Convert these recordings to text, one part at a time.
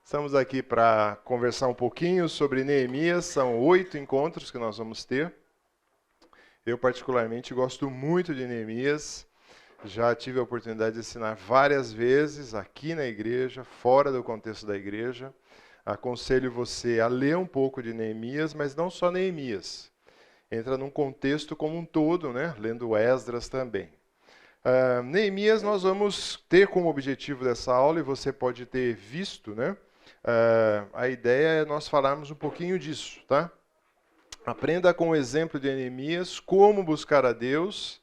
Estamos aqui para conversar um pouquinho sobre Neemias. São 8 encontros que nós vamos ter. Eu, particularmente, gosto muito de Neemias. Já tive a oportunidade de ensinar várias vezes aqui na igreja, fora do contexto da igreja. Aconselho você a ler um pouco de Neemias, mas não só Neemias. Entra num contexto como um todo, né? Lendo Esdras também. Neemias nós vamos ter como objetivo dessa aula, e você pode ter visto, né? A ideia é nós falarmos um pouquinho disso, tá? Aprenda com o exemplo de Neemias como buscar a Deus,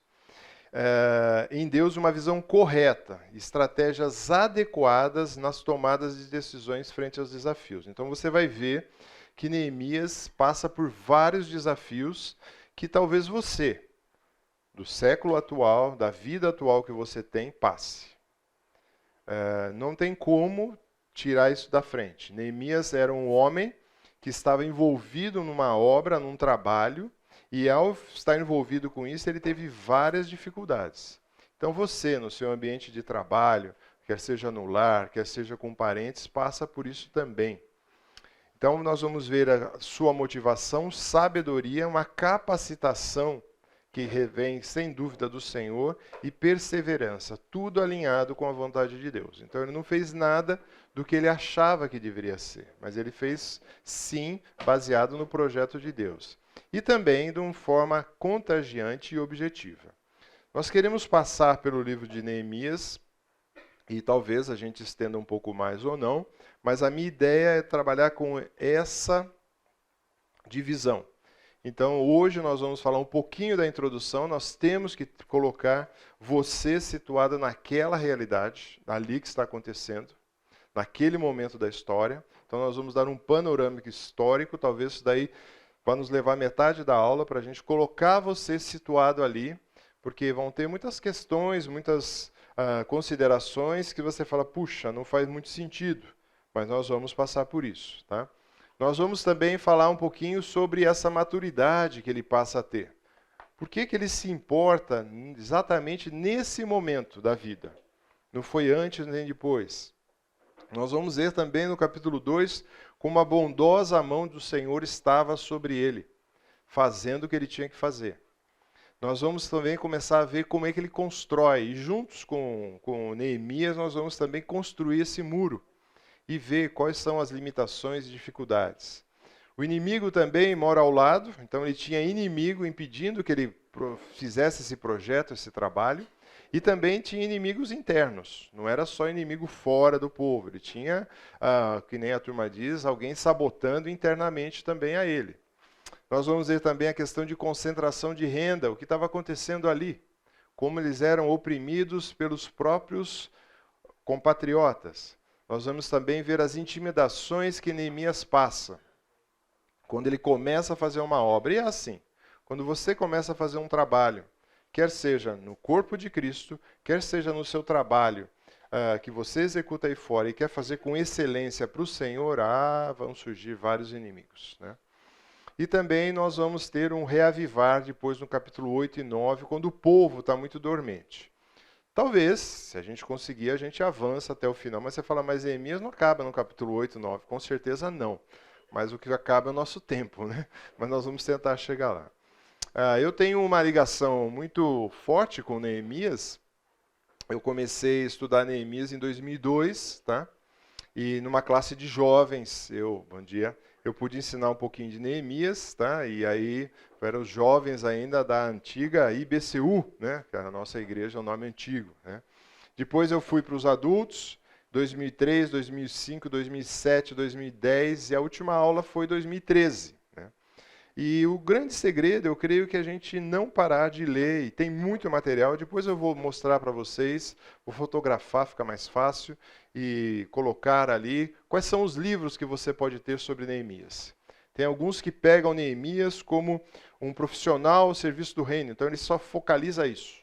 em Deus uma visão correta, estratégias adequadas nas tomadas de decisões frente aos desafios. Então você vai ver que Neemias passa por vários desafios que talvez você, do século atual, da vida atual que você tem, passe. Não tem como tirar isso da frente. Neemias era um homem que estava envolvido numa obra, num trabalho, e ao estar envolvido com isso, ele teve várias dificuldades. Então você, no seu ambiente de trabalho, quer seja no lar, quer seja com parentes, passa por isso também. Então nós vamos ver a sua motivação, sabedoria, uma capacitação que vem sem dúvida do Senhor, e perseverança, tudo alinhado com a vontade de Deus. Então ele não fez nada do que ele achava que deveria ser, mas ele fez sim baseado no projeto de Deus. E também de uma forma contagiante e objetiva. Nós queremos passar pelo livro de Neemias, e talvez a gente estenda um pouco mais ou não, mas a minha ideia é trabalhar com essa divisão. Então, hoje nós vamos falar um pouquinho da introdução. Nós temos que colocar você situado naquela realidade, ali que está acontecendo, naquele momento da história. Então, nós vamos dar um panorâmico histórico, talvez isso daí vai nos levar metade da aula para a gente colocar você situado ali, porque vão ter muitas questões, muitas considerações que você fala, puxa, não faz muito sentido, mas nós vamos passar por isso, tá? Nós vamos também falar um pouquinho sobre essa maturidade que ele passa a ter. Por que ele se importa exatamente nesse momento da vida? Não foi antes nem depois. Nós vamos ver também no capítulo 2 como a bondosa mão do Senhor estava sobre ele, fazendo o que ele tinha que fazer. Nós vamos também começar a ver como é que ele constrói. E juntos com Neemias nós vamos também construir esse muro e ver quais são as limitações e dificuldades. O inimigo também mora ao lado, então ele tinha inimigo impedindo que ele fizesse esse projeto, esse trabalho, e também tinha inimigos internos, não era só inimigo fora do povo, ele tinha, que nem a turma diz, alguém sabotando internamente também a ele. Nós vamos ver também a questão de concentração de renda, o que estava acontecendo ali, como eles eram oprimidos pelos próprios compatriotas. Nós vamos também ver as intimidações que Neemias passa quando ele começa a fazer uma obra. E é assim, quando você começa a fazer um trabalho, quer seja no corpo de Cristo, quer seja no seu trabalho que você executa aí fora e quer fazer com excelência para o Senhor, vão surgir vários inimigos, né? E também nós vamos ter um reavivar depois no capítulo 8 e 9, quando o povo está muito dormente. Talvez, se a gente conseguir, a gente avança até o final. Mas você fala, mas Neemias não acaba no capítulo 8 e 9. Com certeza não. Mas o que acaba é o nosso tempo, né? Mas nós vamos tentar chegar lá. Eu tenho uma ligação muito forte com Neemias. Eu comecei a estudar Neemias em 2002, tá? E numa classe de jovens, bom dia, eu pude ensinar um pouquinho de Neemias, tá? E aí eram os jovens ainda da antiga IBCU, né? Que a nossa igreja é um nome antigo, né? Depois eu fui para os adultos, 2003, 2005, 2007, 2010, e a última aula foi 2013, né? E o grande segredo, eu creio que a gente não parar de ler, e tem muito material, depois eu vou mostrar para vocês, vou fotografar, fica mais fácil, e colocar ali quais são os livros que você pode ter sobre Neemias. Tem alguns que pegam Neemias como um profissional ao serviço do reino, então ele só focaliza isso.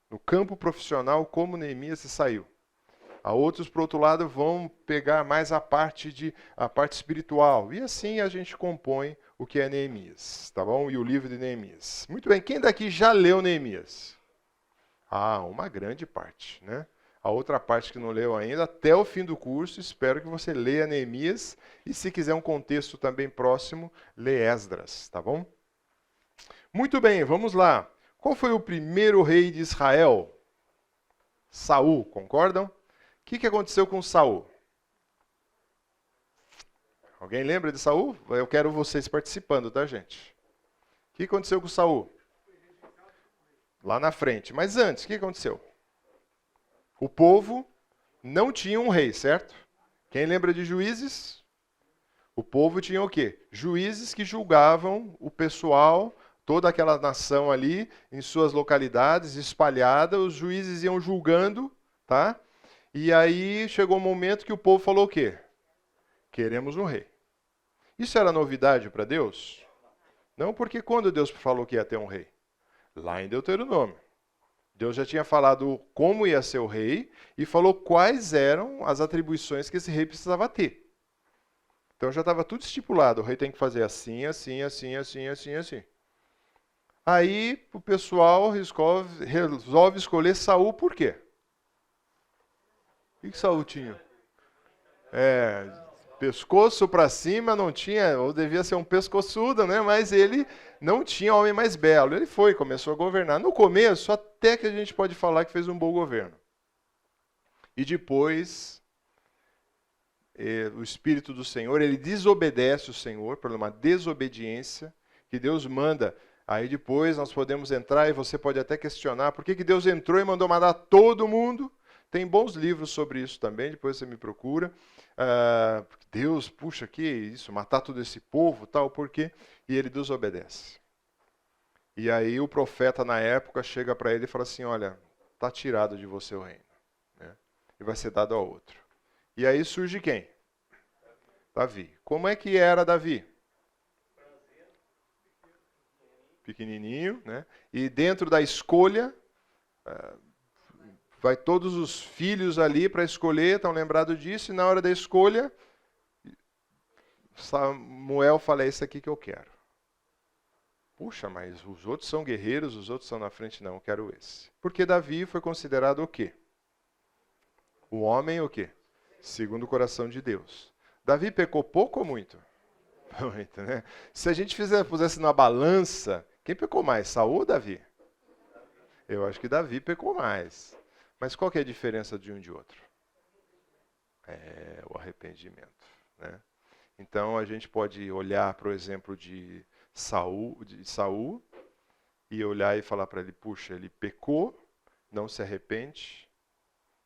No campo profissional, como Neemias se saiu. Há outros, por outro lado, vão pegar mais a parte espiritual. E assim a gente compõe o que é Neemias, tá bom? E o livro de Neemias. Muito bem, quem daqui já leu Neemias? Uma grande parte, né? a outra parte que não leu ainda, até o fim do curso. Espero que você leia Neemias e, se quiser um contexto também próximo, lê Esdras, tá bom? Muito bem, vamos lá. Qual foi o primeiro rei de Israel? Saul, concordam? O que aconteceu com Saul? Alguém lembra de Saul? Eu quero vocês participando, tá, gente? O que aconteceu com Saul? Lá na frente. Mas antes, o que aconteceu? O povo não tinha um rei, certo? Quem lembra de Juízes? O povo tinha o quê? Juízes que julgavam o pessoal, toda aquela nação ali, em suas localidades, espalhada. Os juízes iam julgando, tá? E aí chegou um momento que o povo falou o quê? Queremos um rei. Isso era novidade para Deus? Não, porque quando Deus falou que ia ter um rei? Lá em Deuteronômio. Deus já tinha falado como ia ser o rei e falou quais eram as atribuições que esse rei precisava ter. Então já estava tudo estipulado. O rei tem que fazer assim, assim, assim, assim, assim, assim. Aí o pessoal resolve escolher Saul por quê? O que Saul tinha? Pescoço para cima, não tinha, ou devia ser um pescoçudo, né? Mas ele não tinha homem mais belo. Ele começou a governar. No começo, até que a gente pode falar que fez um bom governo. E depois, o Espírito do Senhor, ele desobedece o Senhor, por uma desobediência que Deus manda. Aí depois nós podemos entrar e você pode até questionar por que Deus entrou e mandou matar todo mundo. Tem bons livros sobre isso também, depois você me procura. Deus, puxa, que isso, matar todo esse povo, tal, por quê? E ele desobedece. E aí o profeta na época chega para ele e fala assim, olha, está tirado de você o reino, né? E vai ser dado a outro. E aí surge quem? Davi. Como é que era Davi? Pequenininho, né? E dentro da escolha, vai todos os filhos ali para escolher, estão lembrados disso, e na hora da escolha, Samuel fala, é esse aqui que eu quero. Puxa, mas os outros são guerreiros, os outros estão na frente, não, eu quero esse. Porque Davi foi considerado o quê? O homem o quê? Segundo o coração de Deus. Davi pecou pouco ou muito? Muito, né? Se a gente pusesse na balança, quem pecou mais, Saul ou Davi? Eu acho que Davi pecou mais. Mas qual que é a diferença de um e de outro? É o arrependimento, né? Então a gente pode olhar para o exemplo de Saul e olhar e falar para ele, puxa, ele pecou, não se arrepende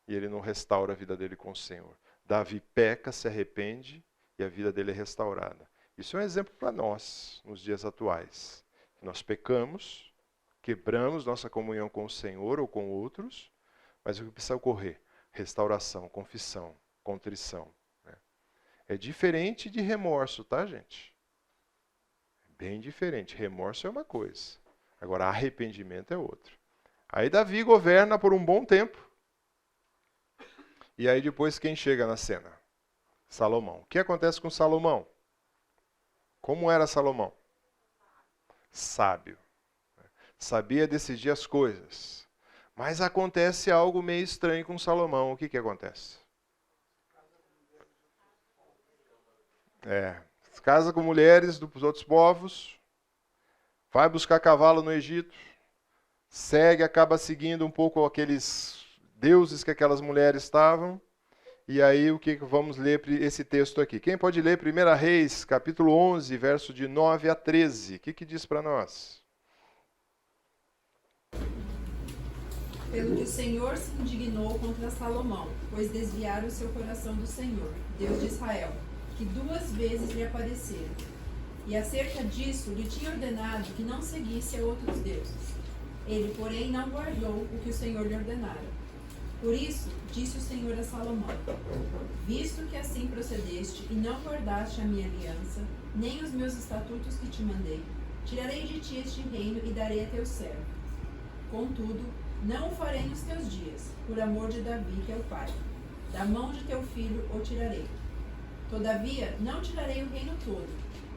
e ele não restaura a vida dele com o Senhor. Davi peca, se arrepende e a vida dele é restaurada. Isso é um exemplo para nós, nos dias atuais. Nós pecamos, quebramos nossa comunhão com o Senhor ou com outros, mas o que precisa ocorrer? Restauração, confissão, contrição. Né? É diferente de remorso, tá, gente? Bem diferente. Remorso é uma coisa. Agora, arrependimento é outra. Aí Davi governa por um bom tempo. E aí depois quem chega na cena? Salomão. O que acontece com Salomão? Como era Salomão? Sábio. Sabia decidir as coisas. Mas acontece algo meio estranho com Salomão. O que acontece? Casa com mulheres dos outros povos, vai buscar cavalo no Egito, acaba seguindo um pouco aqueles deuses que aquelas mulheres estavam. E aí o que vamos ler esse texto aqui? Quem pode ler 1 Reis, capítulo 11, verso de 9 a 13? O que diz para nós? Pelo que o Senhor se indignou contra Salomão, pois desviaram o seu coração do Senhor, Deus de Israel, que 2 vezes lhe apareceram. E acerca disso lhe tinha ordenado que não seguisse a outros deuses. Ele, porém, não guardou o que o Senhor lhe ordenara. Por isso, disse o Senhor a Salomão, visto que assim procedeste e não guardaste a minha aliança, nem os meus estatutos que te mandei, tirarei de ti este reino e darei a teu servo. Contudo, não o farei nos teus dias, por amor de Davi, teu pai. Da mão de teu filho o tirarei. Todavia, não tirarei o reino todo.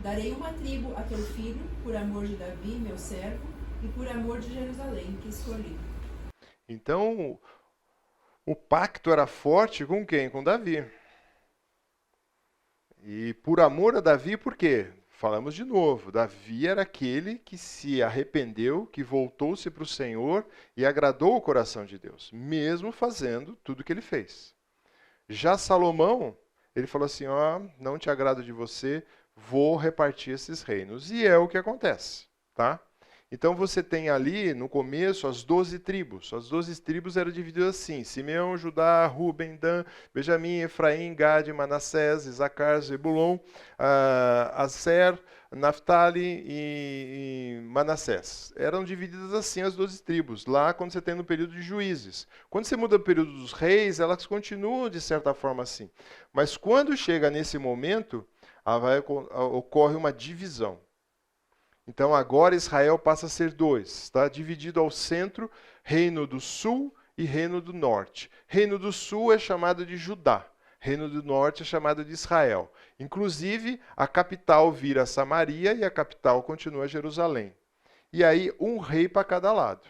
Darei uma tribo a teu filho, por amor de Davi, meu servo, e por amor de Jerusalém, que escolhi. Então, O pacto era forte com quem? Com Davi. E por amor a Davi, por quê? Falamos de novo, Davi era aquele que se arrependeu, que voltou-se para o Senhor e agradou o coração de Deus, mesmo fazendo tudo o que ele fez. Já Salomão, ele falou assim, ó, não te agrado de você, vou repartir esses reinos. E é o que acontece, tá? Então você tem ali, no começo, as 12 tribos. As 12 tribos eram divididas assim, Simeão, Judá, Ruben, Dan, Benjamim, Efraim, Gade, Manassés, Isacar, Zebulon, Aser, Naftali e Manassés. Eram divididas assim as 12 tribos, lá quando você tem no período de juízes. Quando você muda o período dos reis, elas continuam de certa forma assim. Mas quando chega nesse momento, ocorre uma divisão. Então agora Israel passa a ser dois, está dividido ao centro, Reino do Sul e Reino do Norte. Reino do Sul é chamado de Judá, Reino do Norte é chamado de Israel. Inclusive, a capital vira Samaria e a capital continua Jerusalém. E aí, um rei para cada lado.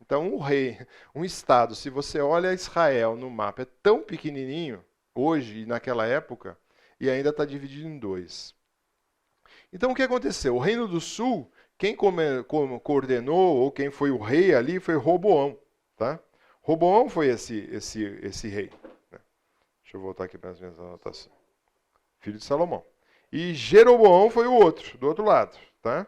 Então, um rei, um estado, se você olha Israel no mapa, é tão pequenininho, hoje e naquela época, e ainda está dividido em dois. Então, o que aconteceu? O Reino do Sul, quem coordenou, ou quem foi o rei ali, foi Roboão. Tá? Roboão foi esse rei. Deixa eu voltar aqui para as minhas anotações. Filho de Salomão. E Jeroboão foi o outro, do outro lado. Tá?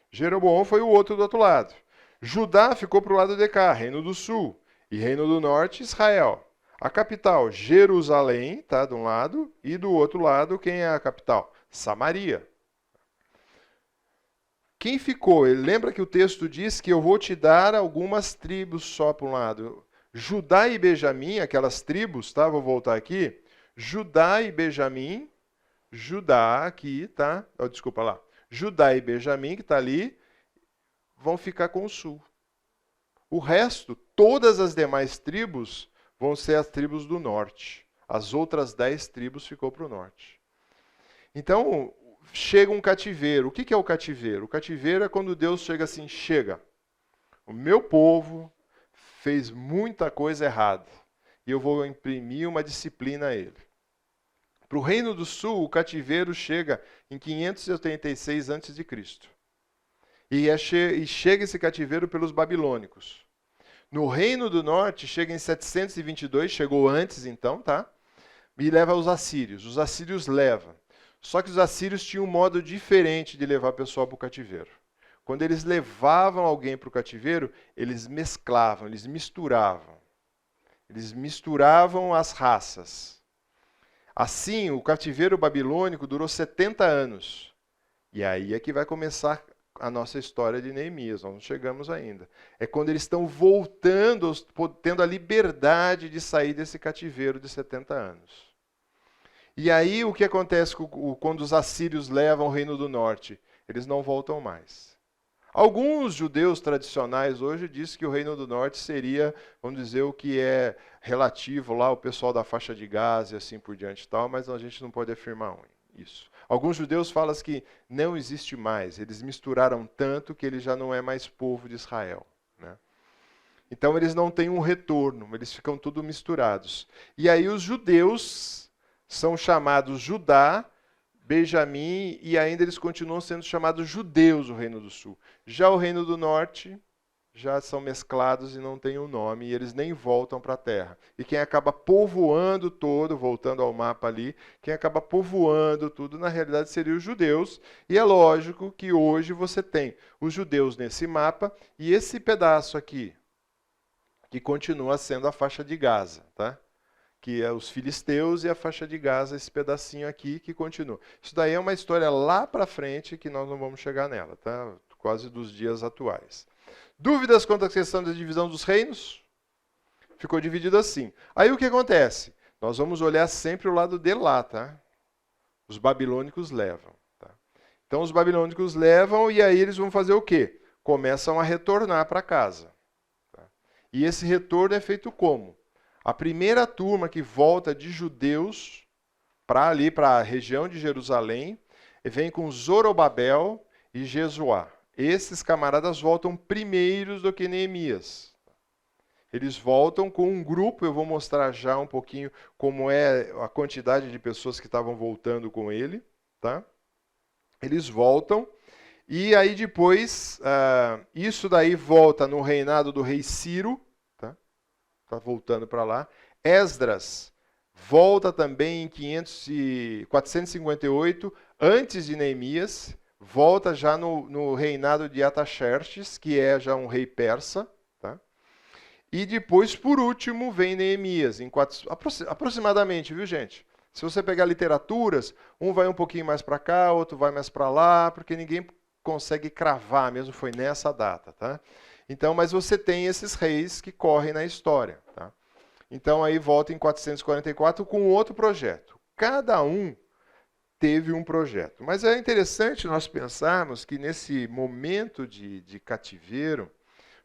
Jeroboão foi o outro do outro lado. Judá ficou para o lado de cá, Reino do Sul. E Reino do Norte, Israel. A capital, Jerusalém, tá, de um lado. E do outro lado, quem é a capital? Samaria. Quem ficou? Lembra que o texto diz que eu vou te dar algumas tribos só para um lado. Judá e Benjamim, aquelas tribos, tá? Vou voltar aqui. Judá e Benjamim, Judá aqui, tá? Oh, desculpa lá. Judá e Benjamim, que está ali, vão ficar com o sul. O resto, todas as demais tribos, vão ser as tribos do norte. As outras 10 tribos ficou para o norte. Então, chega um cativeiro. O que é o cativeiro? O cativeiro é quando Deus chega assim, chega. O meu povo fez muita coisa errada. E eu vou imprimir uma disciplina a ele. Para o Reino do Sul, o cativeiro chega em 586 a.C. E chega esse cativeiro pelos babilônicos. No Reino do Norte, chega em 722, chegou antes então, tá? E leva os assírios. Os assírios levam. Só que os assírios tinham um modo diferente de levar o pessoal para o cativeiro. Quando eles levavam alguém para o cativeiro, eles mesclavam, eles misturavam. Eles misturavam as raças. Assim, o cativeiro babilônico durou 70 anos. E aí é que vai começar a nossa história de Neemias, nós não chegamos ainda. É quando eles estão voltando, tendo a liberdade de sair desse cativeiro de 70 anos. E aí o que acontece quando os assírios levam o Reino do Norte? Eles não voltam mais. Alguns judeus tradicionais hoje dizem que o Reino do Norte seria, vamos dizer, o que é relativo lá ao pessoal da faixa de Gaza e assim por diante e tal, mas a gente não pode afirmar isso. Alguns judeus falam que não existe mais, eles misturaram tanto que ele já não é mais povo de Israel. Né? Então eles não têm um retorno, eles ficam tudo misturados. E aí os judeus são chamados Judá, Benjamim, e ainda eles continuam sendo chamados judeus, o Reino do Sul. Já o Reino do Norte, já são mesclados e não têm um nome, e eles nem voltam para a terra. E quem acaba povoando todo, voltando ao mapa ali, quem acaba povoando tudo, na realidade, seriam os judeus. E é lógico que hoje você tem os judeus nesse mapa, e esse pedaço aqui, que continua sendo a faixa de Gaza, tá? Que é os filisteus e a faixa de Gaza, esse pedacinho aqui que continua. Isso daí é uma história lá para frente que nós não vamos chegar nela, tá? Quase dos dias atuais. Dúvidas quanto à questão da divisão dos reinos? Ficou dividido assim. Aí o que acontece? Nós vamos olhar sempre o lado de lá, tá? Os babilônicos levam. Tá? Então os babilônicos levam e aí eles vão fazer o quê? Começam a retornar para casa. Tá? E esse retorno é feito como? A primeira turma que volta de judeus para ali, para a região de Jerusalém, vem com Zorobabel e Jesuá. Esses camaradas voltam primeiros do que Neemias. Eles voltam com um grupo, eu vou mostrar já um pouquinho como é a quantidade de pessoas que estavam voltando com ele. Tá? Eles voltam, e aí depois, isso daí volta no reinado do rei Ciro, tá voltando para lá. Esdras volta também em 458, antes de Neemias, volta já no reinado de Artaxerxes, que é já um rei persa. Tá? E depois, por último, vem Neemias, aproximadamente, viu, gente? Se você pegar literaturas, um vai um pouquinho mais para cá, outro vai mais para lá, porque ninguém consegue cravar, mesmo foi nessa data. Tá? Então, mas você tem esses reis que correm na história. Tá? Então, aí volta em 444 com outro projeto. Cada um teve um projeto. Mas é interessante nós pensarmos que nesse momento de cativeiro,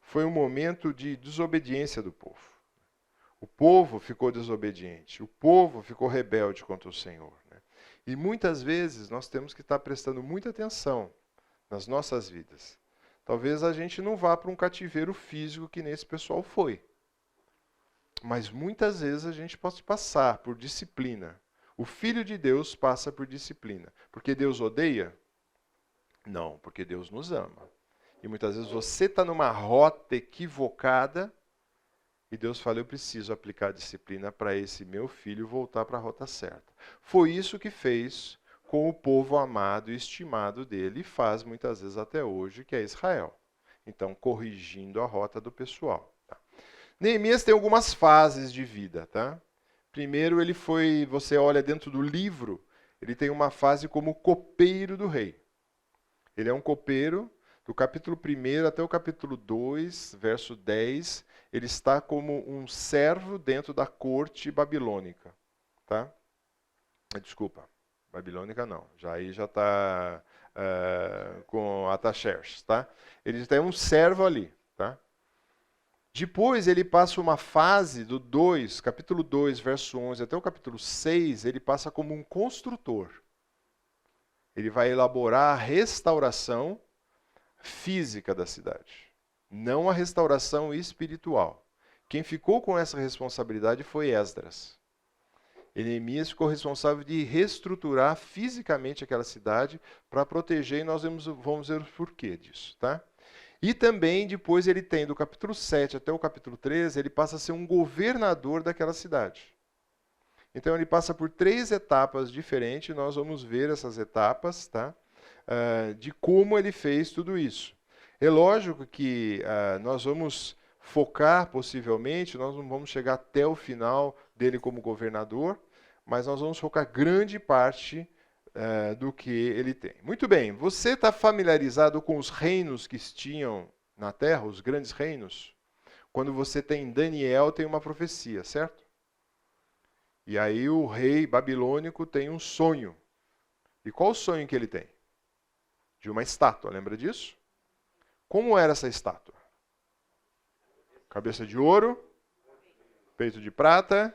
foi um momento de desobediência do povo. O povo ficou desobediente, o povo ficou rebelde contra o Senhor. Né? E muitas vezes nós temos que estar prestando muita atenção nas nossas vidas. Talvez a gente não vá para um cativeiro físico que nesse pessoal foi. Mas muitas vezes a gente pode passar por disciplina. O Filho de Deus passa por disciplina. Porque Deus odeia? Não, porque Deus nos ama. E muitas vezes você está numa rota equivocada e Deus fala, eu preciso aplicar disciplina para esse meu filho voltar para a rota certa. Foi isso que fez com o povo amado e estimado dele e faz muitas vezes até hoje, que é Israel. Então, corrigindo a rota do pessoal. Tá? Neemias tem algumas fases de vida. Tá? Primeiro, você olha dentro do livro, ele tem uma fase como copeiro do rei. Ele é um copeiro. Do capítulo 1 até o capítulo 2, verso 10, ele está como um servo dentro da corte babilônica. Tá? Desculpa, babilônica não, aí já está com Artaxerxes. Tá? Ele tem um servo ali. Tá? Depois ele passa uma fase do 2, capítulo 2, verso 11 até o capítulo 6, ele passa como um construtor. Ele vai elaborar a restauração física da cidade, não a restauração espiritual. Quem ficou com essa responsabilidade foi Esdras. Neemias ficou responsável de reestruturar fisicamente aquela cidade para proteger, e nós vamos ver o porquê disso. Tá? E também, depois ele tem, do capítulo 7 até o capítulo 13, ele passa a ser um governador daquela cidade. Então ele passa por 3 etapas diferentes, nós vamos ver essas etapas, tá? De como ele fez tudo isso. É lógico que nós vamos focar, possivelmente, nós não vamos chegar até o final dele como governador, mas nós vamos focar grande parte do que ele tem. Muito bem, você está familiarizado com os reinos que tinham na Terra, os grandes reinos? Quando você tem Daniel, tem uma profecia, certo? E aí o rei babilônico tem um sonho. E qual o sonho que ele tem? De uma estátua, lembra disso? Como era essa estátua? Cabeça de ouro, peito de prata.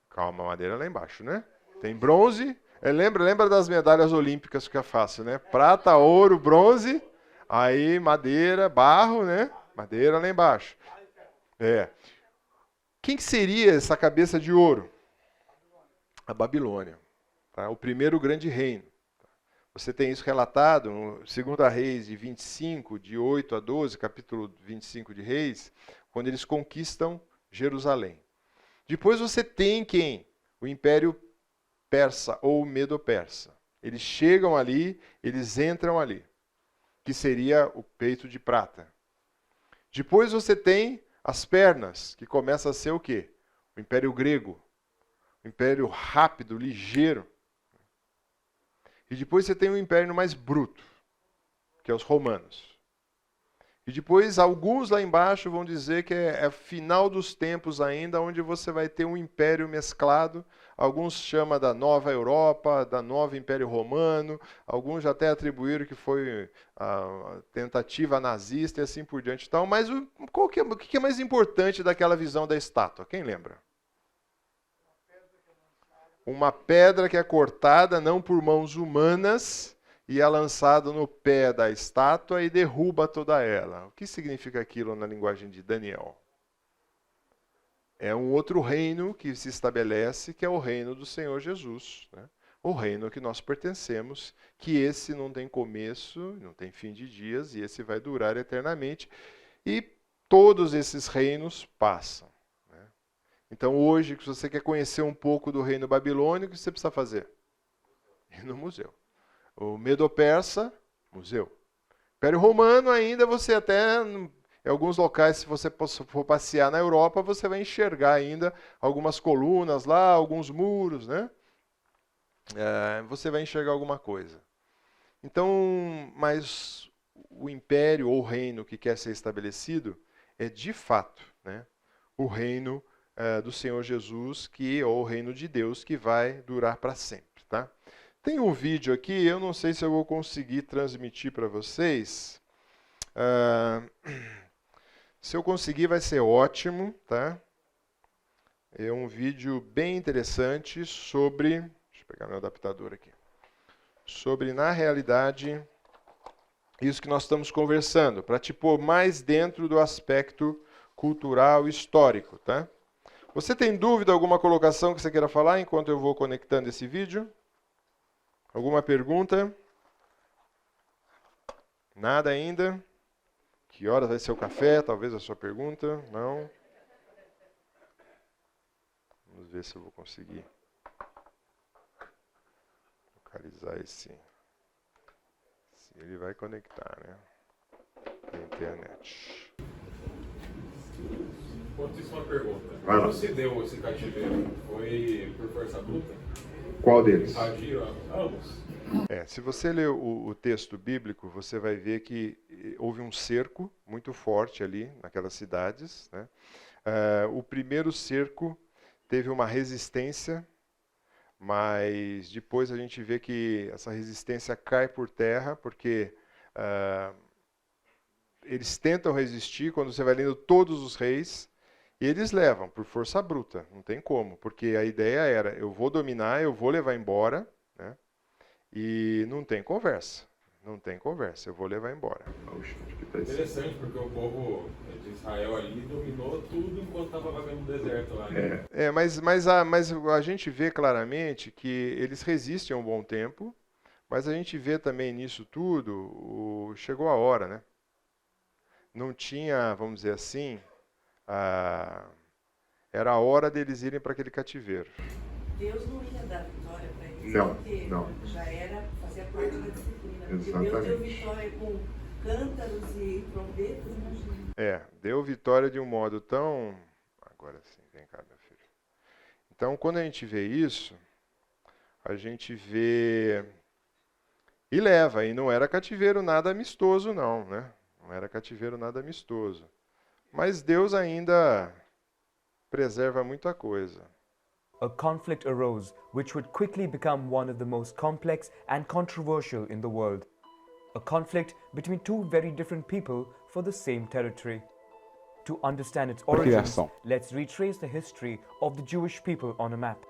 Calma, madeira lá embaixo, né? Tem bronze. Lembra das medalhas olímpicas, que é fácil, né? Prata, ouro, bronze. Aí madeira, barro, né? Madeira lá embaixo. Quem que seria essa cabeça de ouro? A Babilônia. Tá? O primeiro grande reino. Você tem isso relatado no 2 Reis de 25, de 8 a 12, capítulo 25 de Reis, quando eles conquistam Jerusalém. Depois você tem quem? O Império Persa ou Medo-Persa. Eles chegam ali, eles entram ali, que seria o peito de prata. Depois você tem as pernas, que começa a ser o quê? O Império Grego. O Império rápido, ligeiro. E depois você tem um império mais bruto, que é os romanos. E depois alguns lá embaixo vão dizer que é final dos tempos ainda, onde você vai ter um império mesclado. Alguns chamam da Nova Europa, da Nova Império Romano. Alguns já até atribuíram que foi a tentativa nazista e assim por diante. Então, mas o que é mais importante daquela visão da estátua? Quem lembra? Uma pedra que é cortada não por mãos humanas e é lançado no pé da estátua e derruba toda ela. O que significa aquilo na linguagem de Daniel? É um outro reino que se estabelece, que é o reino do Senhor Jesus, né? O reino que nós pertencemos, que esse não tem começo, não tem fim de dias, e esse vai durar eternamente. E todos esses reinos passam, né? Então hoje, se você quer conhecer um pouco do reino babilônico, o que você precisa fazer? Ir no museu. O Medo-Persa, museu. Império Romano ainda você até... Em alguns locais, se você for passear na Europa, você vai enxergar ainda algumas colunas lá, alguns muros, né? Você vai enxergar alguma coisa. Então, mas o império ou reino que quer ser estabelecido é de fato, né, o reino do Senhor Jesus, ou o reino de Deus, que vai durar para sempre. Tá? Tem um vídeo aqui, eu não sei se eu vou conseguir transmitir para vocês. Se eu conseguir, vai ser ótimo, tá? É um vídeo bem interessante sobre... Deixa eu pegar meu adaptador aqui. Sobre, na realidade, isso que nós estamos conversando, para te pôr mais dentro do aspecto cultural e histórico, tá? Você tem dúvida, alguma colocação que você queira falar enquanto eu vou conectando esse vídeo? Alguma pergunta? Nada ainda? Que horas vai ser o café? Talvez a sua pergunta? Não? Vamos ver se eu vou conseguir localizar esse. Se ele vai conectar, né? Na internet. Enquanto isso, uma pergunta. Como você deu esse cativeiro? Foi por força bruta? Qual deles? Agiram ambos? Se você ler o texto bíblico, você vai ver que houve um cerco muito forte ali naquelas cidades, né? O primeiro cerco teve uma resistência, mas depois a gente vê que essa resistência cai por terra, porque eles tentam resistir, quando você vai lendo todos os reis, e eles levam por força bruta, não tem como, porque a ideia era, eu vou dominar, eu vou levar embora, né? E não tem conversa, eu vou levar embora. Interessante, porque o povo de Israel ali dominou tudo enquanto estava vagando no deserto lá, né? Mas a gente vê claramente que eles resistem um bom tempo, mas a gente vê também nisso tudo, chegou a hora, né? Não tinha, vamos dizer assim, era a hora deles irem para aquele cativeiro. Deus não ia dar vitória para eles, Não, porque não. já fazia parte da disciplina. Porque Exatamente. Deus deu vitória com cântaros e trombetas, imagina. Deu vitória de um modo tão... Agora sim, vem cá, meu filho. Então, quando a gente vê isso, a gente vê... E leva, e não era cativeiro nada amistoso não, né? Não era cativeiro nada amistoso. Mas Deus ainda preserva muita coisa. A conflict arose which would quickly become one of the most complex and controversial in the world. A conflict between two very different people for the same territory. To understand its origins, let's retrace the history of the Jewish people on a map.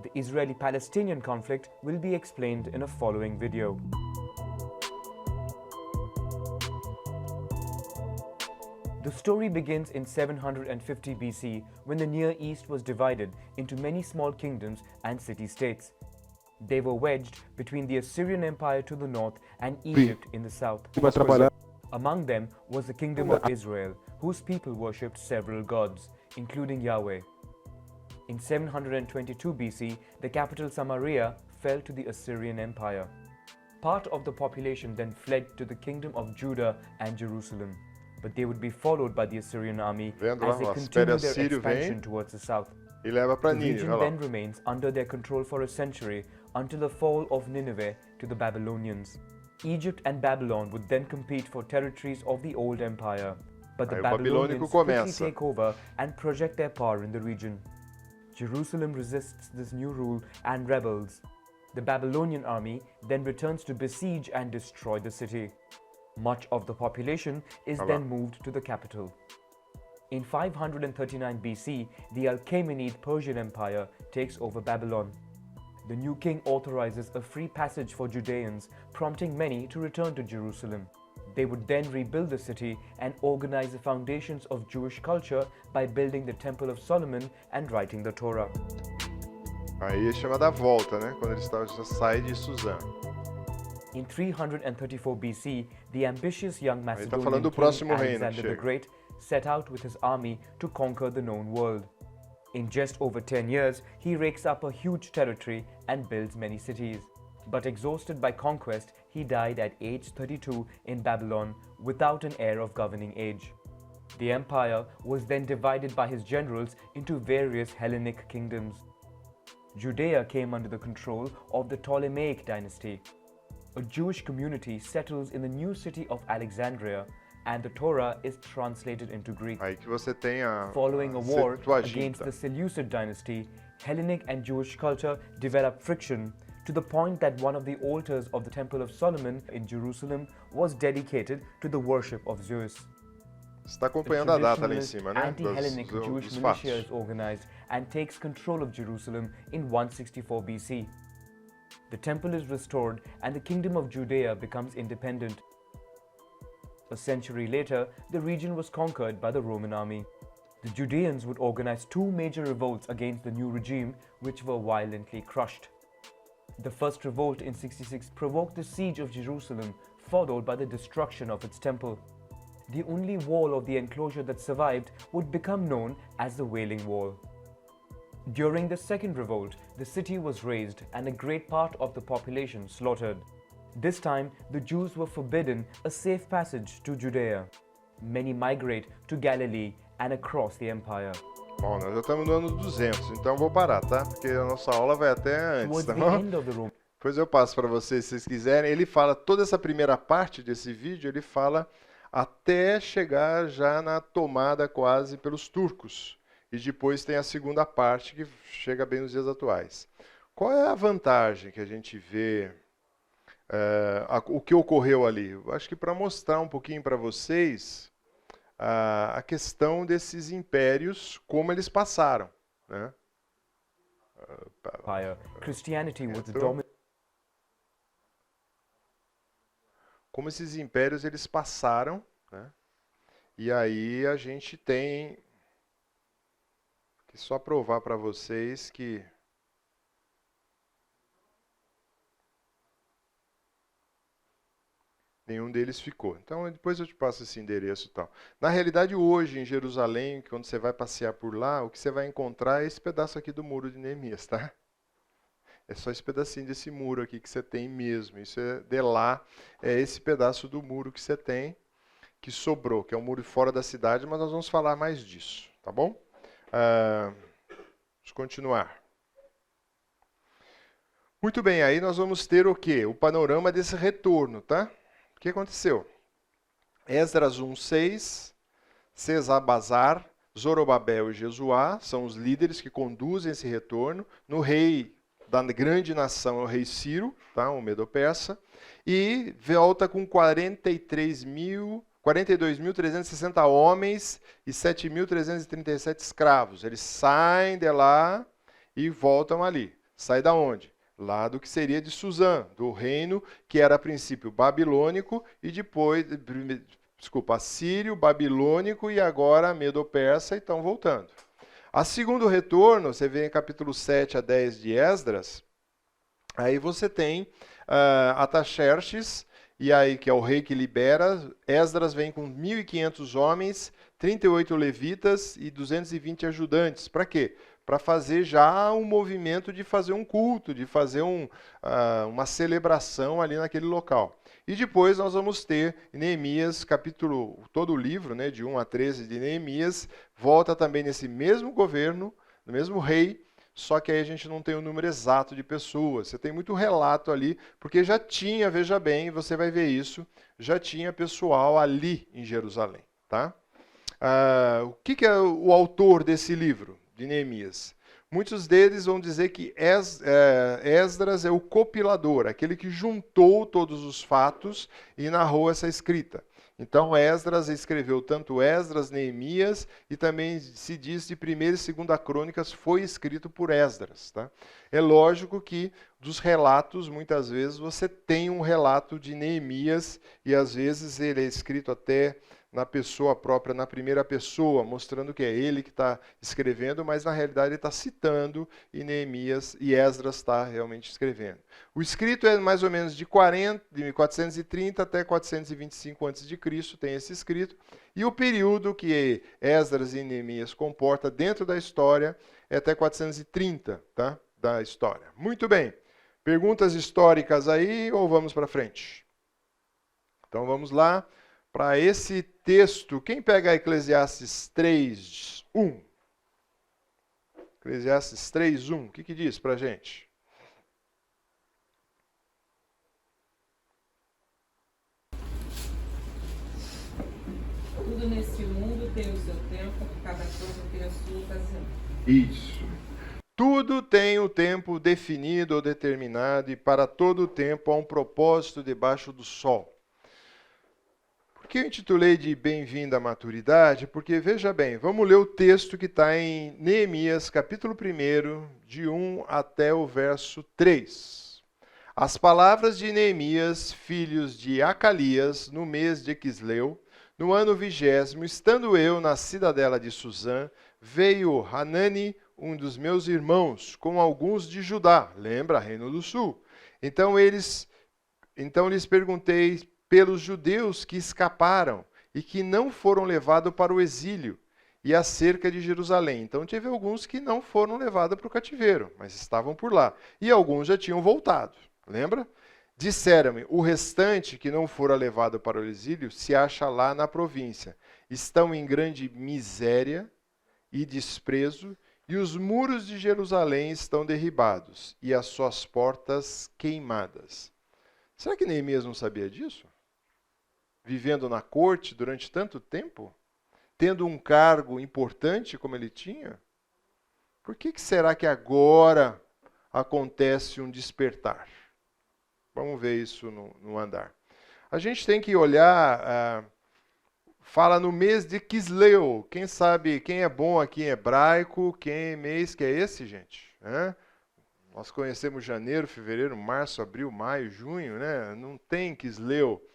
The Israeli-Palestinian conflict will be explained in a following video. The story begins in 750 BC, when the Near East was divided into many small kingdoms and city-states. They were wedged between the Assyrian Empire to the north and Egypt in the south. Among them was the Kingdom of Israel, whose people worshipped several gods, including Yahweh. In 722 BC, the capital Samaria fell to the Assyrian Empire. Part of the population then fled to the Kingdom of Judah and Jerusalem. But they would be followed by the Assyrian army as they continue their expansion towards the south. E leva para The Nínive, region then remains under their control for a century until the fall of Nineveh to the Babylonians. Egypt and Babylon would then compete for territories of the old empire, but the Aí o Babylonians babilônico quickly começa. take over and project their power in the region. Jerusalem resists this new rule and rebels. The Babylonian army then returns to besiege and destroy the city. Much of the population is then moved to the capital. In 539 BC, the Achaemenid Persian Empire takes over Babylon. the new king authorizes a free passage for Judeans, prompting many to return to Jerusalem. They would then rebuild the city and organize the foundations of Jewish culture by building the Temple of Solomon and writing the Torah. Aí é chamada volta, né? Quando eles já saem de Suzã. In 334 BC, the ambitious young Aí tá Macedonian falando do king próximo reino que Alexander the chega. Great set out with his army to conquer the known world. In just over 10 years, he rakes up a huge territory and builds many cities. But exhausted by conquest, he died at age 32 in Babylon without an heir of governing age. The empire was then divided by his generals into various Hellenic kingdoms. Judea came under the control of the Ptolemaic dynasty. A Jewish community settles in the new city of Alexandria, and the Torah is translated into Greek. Aí que você tem a Following a war Septuaginta. against the Seleucid dynasty, Hellenic and Jewish culture developed friction to the point that one of the altars of the Temple of Solomon in Jerusalem was dedicated to the worship of Zeus. Você está acompanhando a data lá em cima, né? Anti-Hellenic Jewish dos militia fatos. is organized and takes control of Jerusalem in 164 BC. The temple is restored and the kingdom of Judea becomes independent. A century later, the region was conquered by the Roman army. The Judeans would organize two major revolts against the new regime, which were violently crushed. The first revolt in 66 provoked the siege of Jerusalem, followed by the destruction of its temple. The only wall of the enclosure that survived would become known as the Wailing Wall. During the second revolt, the city was razed and a great part of the population slaughtered. This time, the Jews were forbidden a safe passage to Judea. Many migrate to Galilee and across the empire. Bom, nós já estamos no ano 200, então eu vou parar, tá? Porque a nossa aula vai até antes, Towards tá the bom? end of the Roman Depois eu passo para vocês, se vocês quiserem. Ele fala, toda essa primeira parte desse vídeo, ele fala até chegar já na tomada quase pelos turcos. E depois tem a segunda parte que chega bem nos dias atuais. Qual é a vantagem que a gente vê, o que ocorreu ali? Eu acho que para mostrar um pouquinho para vocês a questão desses impérios, como eles passaram, né? Empire, Christianity was the Então, dominant como esses impérios eles passaram, né? E aí a gente tem que só provar para vocês que nenhum deles ficou. Então depois eu te passo esse endereço e tal. Na realidade hoje em Jerusalém, quando você vai passear por lá, o que você vai encontrar é esse pedaço aqui do muro de Neemias, tá? É só esse pedacinho desse muro aqui que você tem mesmo. Isso é de lá, é esse pedaço do muro que você tem, que sobrou, que é o muro fora da cidade, mas nós vamos falar mais disso, tá bom? Vamos continuar. Muito bem, aí nós vamos ter o quê? O panorama desse retorno, tá? O que aconteceu? Esdras 1:6, Sesabazar, Zorobabel e Jesuá são os líderes que conduzem esse retorno. No rei da grande nação é o rei Ciro, tá? O Medo-Persa, e volta com 42.360 homens e 7.337 escravos. Eles saem de lá e voltam ali. Sai da onde? Lá do que seria de Suzã, do reino que era a princípio babilônico e depois, assírio, babilônico e agora Medo-Persa, e estão voltando. A segundo retorno, você vê em capítulo 7 a 10 de Esdras, aí você tem Ataxerxes, e aí que é o rei que libera. Esdras vem com 1.500 homens, 38 levitas e 220 ajudantes. Para quê? Para fazer já um movimento de fazer um culto, de fazer uma celebração ali naquele local. E depois nós vamos ter Neemias, capítulo, todo o livro, né, de 1 a 13 de Neemias, volta também nesse mesmo governo, no mesmo rei, só que aí a gente não tem o número exato de pessoas. Você tem muito relato ali, porque já tinha, veja bem, você vai ver isso, já tinha pessoal ali em Jerusalém. Tá? O que é o autor desse livro, de Neemias? Muitos deles vão dizer que Esdras é o compilador, aquele que juntou todos os fatos e narrou essa escrita. Então Esdras escreveu tanto Esdras, Neemias, e também se diz de 1ª e 2ª Crônicas foi escrito por Esdras. Tá? É lógico que dos relatos, muitas vezes você tem um relato de Neemias, e às vezes ele é escrito até na pessoa própria, na primeira pessoa, mostrando que é ele que está escrevendo, mas na realidade ele está citando e Neemias e Esdras está realmente escrevendo. O escrito é mais ou menos de 430 até 425 a.C., tem esse escrito, e o período que Esdras e Neemias comporta dentro da história é até 430, tá? Da história. Muito bem. Perguntas históricas aí ou vamos para frente? Então vamos lá. Para esse texto, quem pega Eclesiastes 3:1? Eclesiastes 3:1, o que diz para a gente? Tudo nesse mundo tem o seu tempo, cada coisa tem a sua ocasião. Isso. Tudo tem o tempo definido ou determinado, e para todo o tempo há um propósito debaixo do sol. Por que eu intitulei de Bem-vindo à Maturidade? Porque, veja bem, vamos ler o texto que está em Neemias, capítulo 1, de 1 até o verso 3. As palavras de Neemias, filhos de Acalias, no mês de Quisleu, no ano 20º, estando eu na cidadela de Suzã, veio Hanani, um dos meus irmãos, com alguns de Judá, lembra, Reino do Sul. Então lhes perguntei pelos judeus que escaparam e que não foram levados para o exílio e acerca de Jerusalém. Então teve alguns que não foram levados para o cativeiro, mas estavam por lá. E alguns já tinham voltado, lembra? Disseram-me, o restante que não fora levado para o exílio se acha lá na província. Estão em grande miséria e desprezo, e os muros de Jerusalém estão derribados, e as suas portas queimadas. Será que Neemias não sabia disso? Vivendo na corte durante tanto tempo? Tendo um cargo importante como ele tinha? Por que será que agora acontece um despertar? Vamos ver isso no andar. A gente tem que olhar, fala no mês de Quisleu. Quem sabe, quem é bom aqui em hebraico, quem mês que é esse, gente? Nós conhecemos janeiro, fevereiro, março, abril, maio, junho, né? Não tem Quisleu.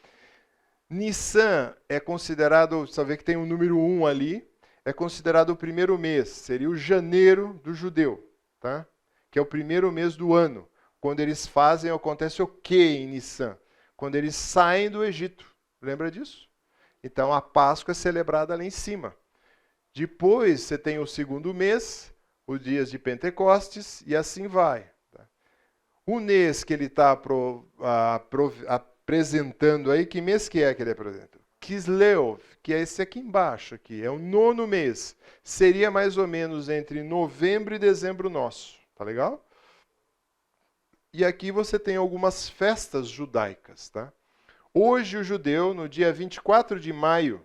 Nissan é considerado, você vê que tem o número 1 ali, é considerado o primeiro mês, seria o janeiro do judeu, tá? Que é o primeiro mês do ano. Quando eles fazem, acontece o que em Nissan? Quando eles saem do Egito. Lembra disso? Então a Páscoa é celebrada lá em cima. Depois você tem o segundo mês, os dias de Pentecostes, e assim vai. O mês que ele está apresentando aí, que mês que é que ele apresenta? Quisleu, que é esse aqui embaixo, aqui, é o 9º mês. Seria mais ou menos entre novembro e dezembro nosso. Tá legal? E aqui você tem algumas festas judaicas. Tá? Hoje o judeu, no dia 24 de maio,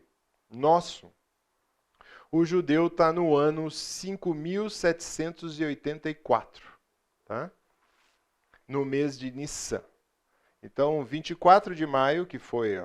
nosso, o judeu está no ano 5.784, tá? No mês de Nissan. Então, 24 de maio, que foi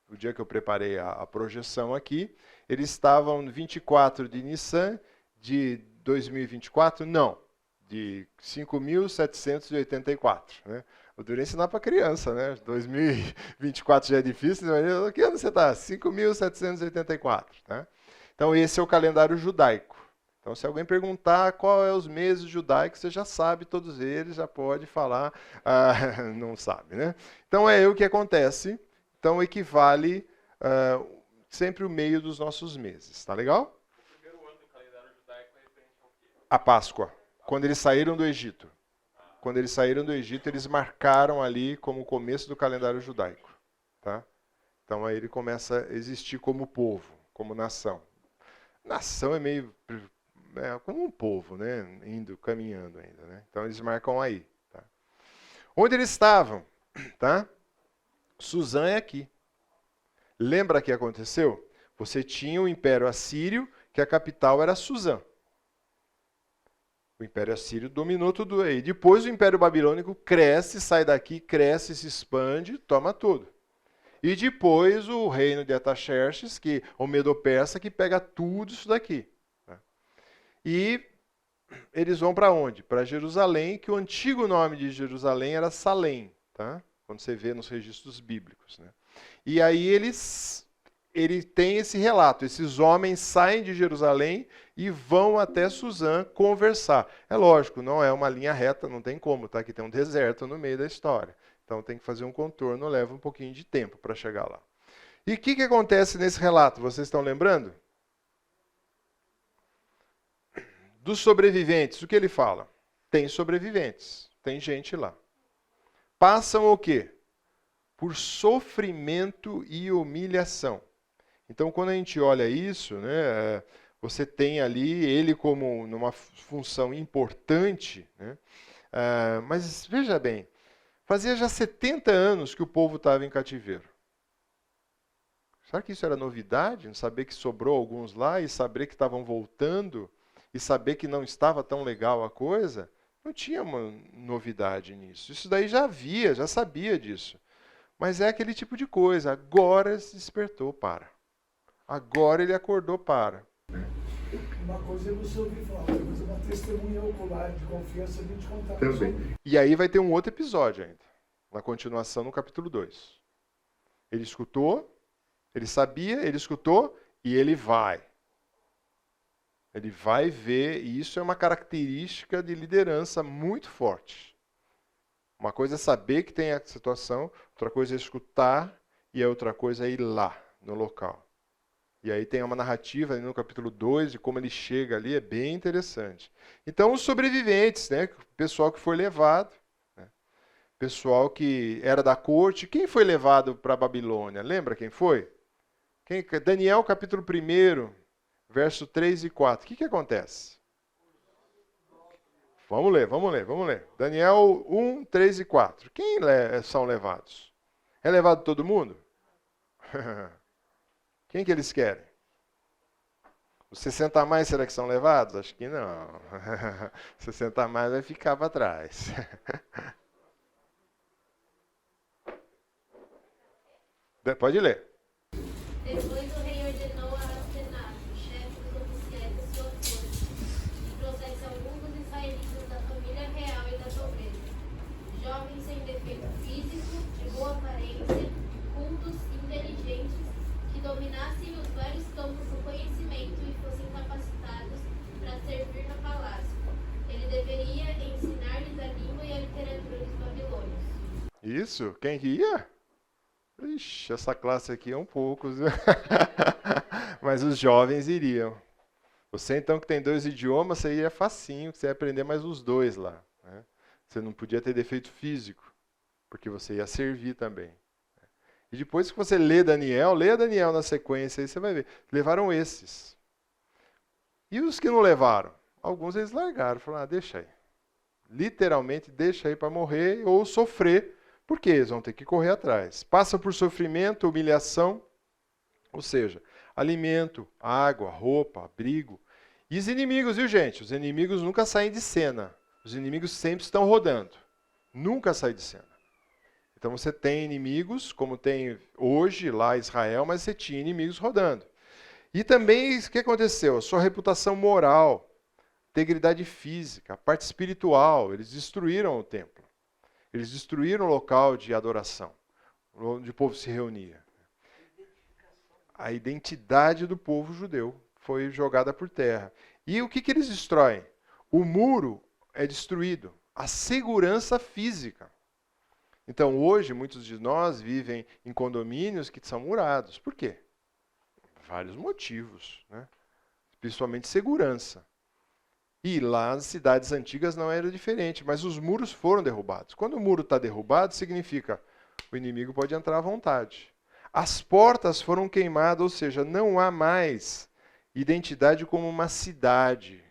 o dia que eu preparei a projeção aqui, eles estavam no 24 de Nissan de 2024? Não. De 5.784. Né? Eu deveria ensinar para criança, né? 2024 já é difícil, mas que ano você está? 5.784. Né? Então, esse é o calendário judaico. Então, se alguém perguntar qual é os meses judaicos, você já sabe todos eles, já pode falar, não sabe. Né? Então, é o que acontece. Então, equivale sempre o meio dos nossos meses. Tá legal? O primeiro ano do calendário judaico é referente ao quê? A Páscoa. Quando eles saíram do Egito. Quando eles saíram do Egito, eles marcaram ali como o começo do calendário judaico. Tá? Então aí ele começa a existir como povo, como nação. Nação é meio como um povo, né? Caminhando ainda. Né? Então eles marcam aí. Tá? Onde eles estavam? Tá? Suzã é aqui. Lembra o que aconteceu? Você tinha o Império Assírio, que a capital era Suzã. O Império Assírio dominou tudo aí. Depois o Império Babilônico cresce, sai daqui, cresce, se expande, toma tudo. E depois o reino de Artaxerxes, que o Medo-Persa, que pega tudo isso daqui. Né? E eles vão para onde? Para Jerusalém, que o antigo nome de Jerusalém era Salém, tá? Quando você vê nos registros bíblicos. Né? E aí ele tem esse relato, esses homens saem de Jerusalém e vão até Suzã conversar. É lógico, não é uma linha reta, não tem como, tá? Aqui tem um deserto no meio da história. Então tem que fazer um contorno, leva um pouquinho de tempo para chegar lá. E o que acontece nesse relato? Vocês estão lembrando? Dos sobreviventes, o que ele fala? Tem sobreviventes, tem gente lá. Passam o quê? Por sofrimento e humilhação. Então, quando a gente olha isso, né, você tem ali ele como numa função importante, né, mas veja bem, fazia já 70 anos que o povo estava em cativeiro. Será que isso era novidade? Saber que sobrou alguns lá e saber que estavam voltando e saber que não estava tão legal a coisa? Não tinha uma novidade nisso. Isso daí já havia, já sabia disso. Mas é aquele tipo de coisa. Agora se despertou para. Agora ele acordou para. Uma coisa é você ouvir falar, outra coisa é uma testemunha ocular de confiança de te contar. Também. E aí vai ter um outro episódio ainda, na continuação no capítulo 2. Ele escutou, ele sabia, ele escutou e ele vai. Ele vai ver, e isso é uma característica de liderança muito forte. Uma coisa é saber que tem a situação, outra coisa é escutar e a outra coisa é ir lá, no local. E aí tem uma narrativa no capítulo 2 de como ele chega ali, é bem interessante. Então, os sobreviventes, né, o pessoal que foi levado, né, pessoal que era da corte, quem foi levado para a Babilônia? Lembra quem foi? Daniel, capítulo 1, verso 3 e 4. O que acontece? Vamos ler. Daniel 1, 3 e 4. Quem são levados? É levado todo mundo? Quem que eles querem? Os 60 a mais, será que são levados? Acho que não. 60 a mais vai ficar para trás. Pode ler. Depois o rei ordenou a Asenato, chefe dos oficiais da sua corte, que trouxesse alguns dos israelitas da família real e da nobreza, jovens sem defeito físico, de boa aparência, cultos, inteligentes, que dominassem os vários campos do conhecimento e fossem capacitados para servir no palácio. Ele deveria ensinar-lhes a língua e a literatura dos babilônios. Isso? Quem que ia? Ixi, essa classe aqui é um pouco. Mas os jovens iriam. Você então que tem 2 idiomas, você ia facinho, você ia aprender mais os 2 lá. Né? Você não podia ter defeito físico, porque você ia servir também. E depois que você lê Daniel na sequência, aí você vai ver. Levaram esses. E os que não levaram? Alguns eles largaram, falaram, deixa aí. Literalmente, deixa aí para morrer ou sofrer, porque eles vão ter que correr atrás. Passa por sofrimento, humilhação, ou seja, alimento, água, roupa, abrigo. E os inimigos, viu gente? Os inimigos nunca saem de cena. Os inimigos sempre estão rodando. Nunca saem de cena. Então você tem inimigos, como tem hoje lá em Israel, mas você tinha inimigos rodando. E também, o que aconteceu? A sua reputação moral, integridade física, a parte espiritual, eles destruíram o templo. Eles destruíram o local de adoração, onde o povo se reunia. A identidade do povo judeu foi jogada por terra. E o que eles destroem? O muro é destruído, a segurança física. Então, hoje, muitos de nós vivem em condomínios que são murados. Por quê? Vários motivos, né? Principalmente segurança. E lá nas cidades antigas não era diferente, mas os muros foram derrubados. Quando o muro está derrubado, significa o inimigo pode entrar à vontade. As portas foram queimadas, ou seja, não há mais identidade como uma cidade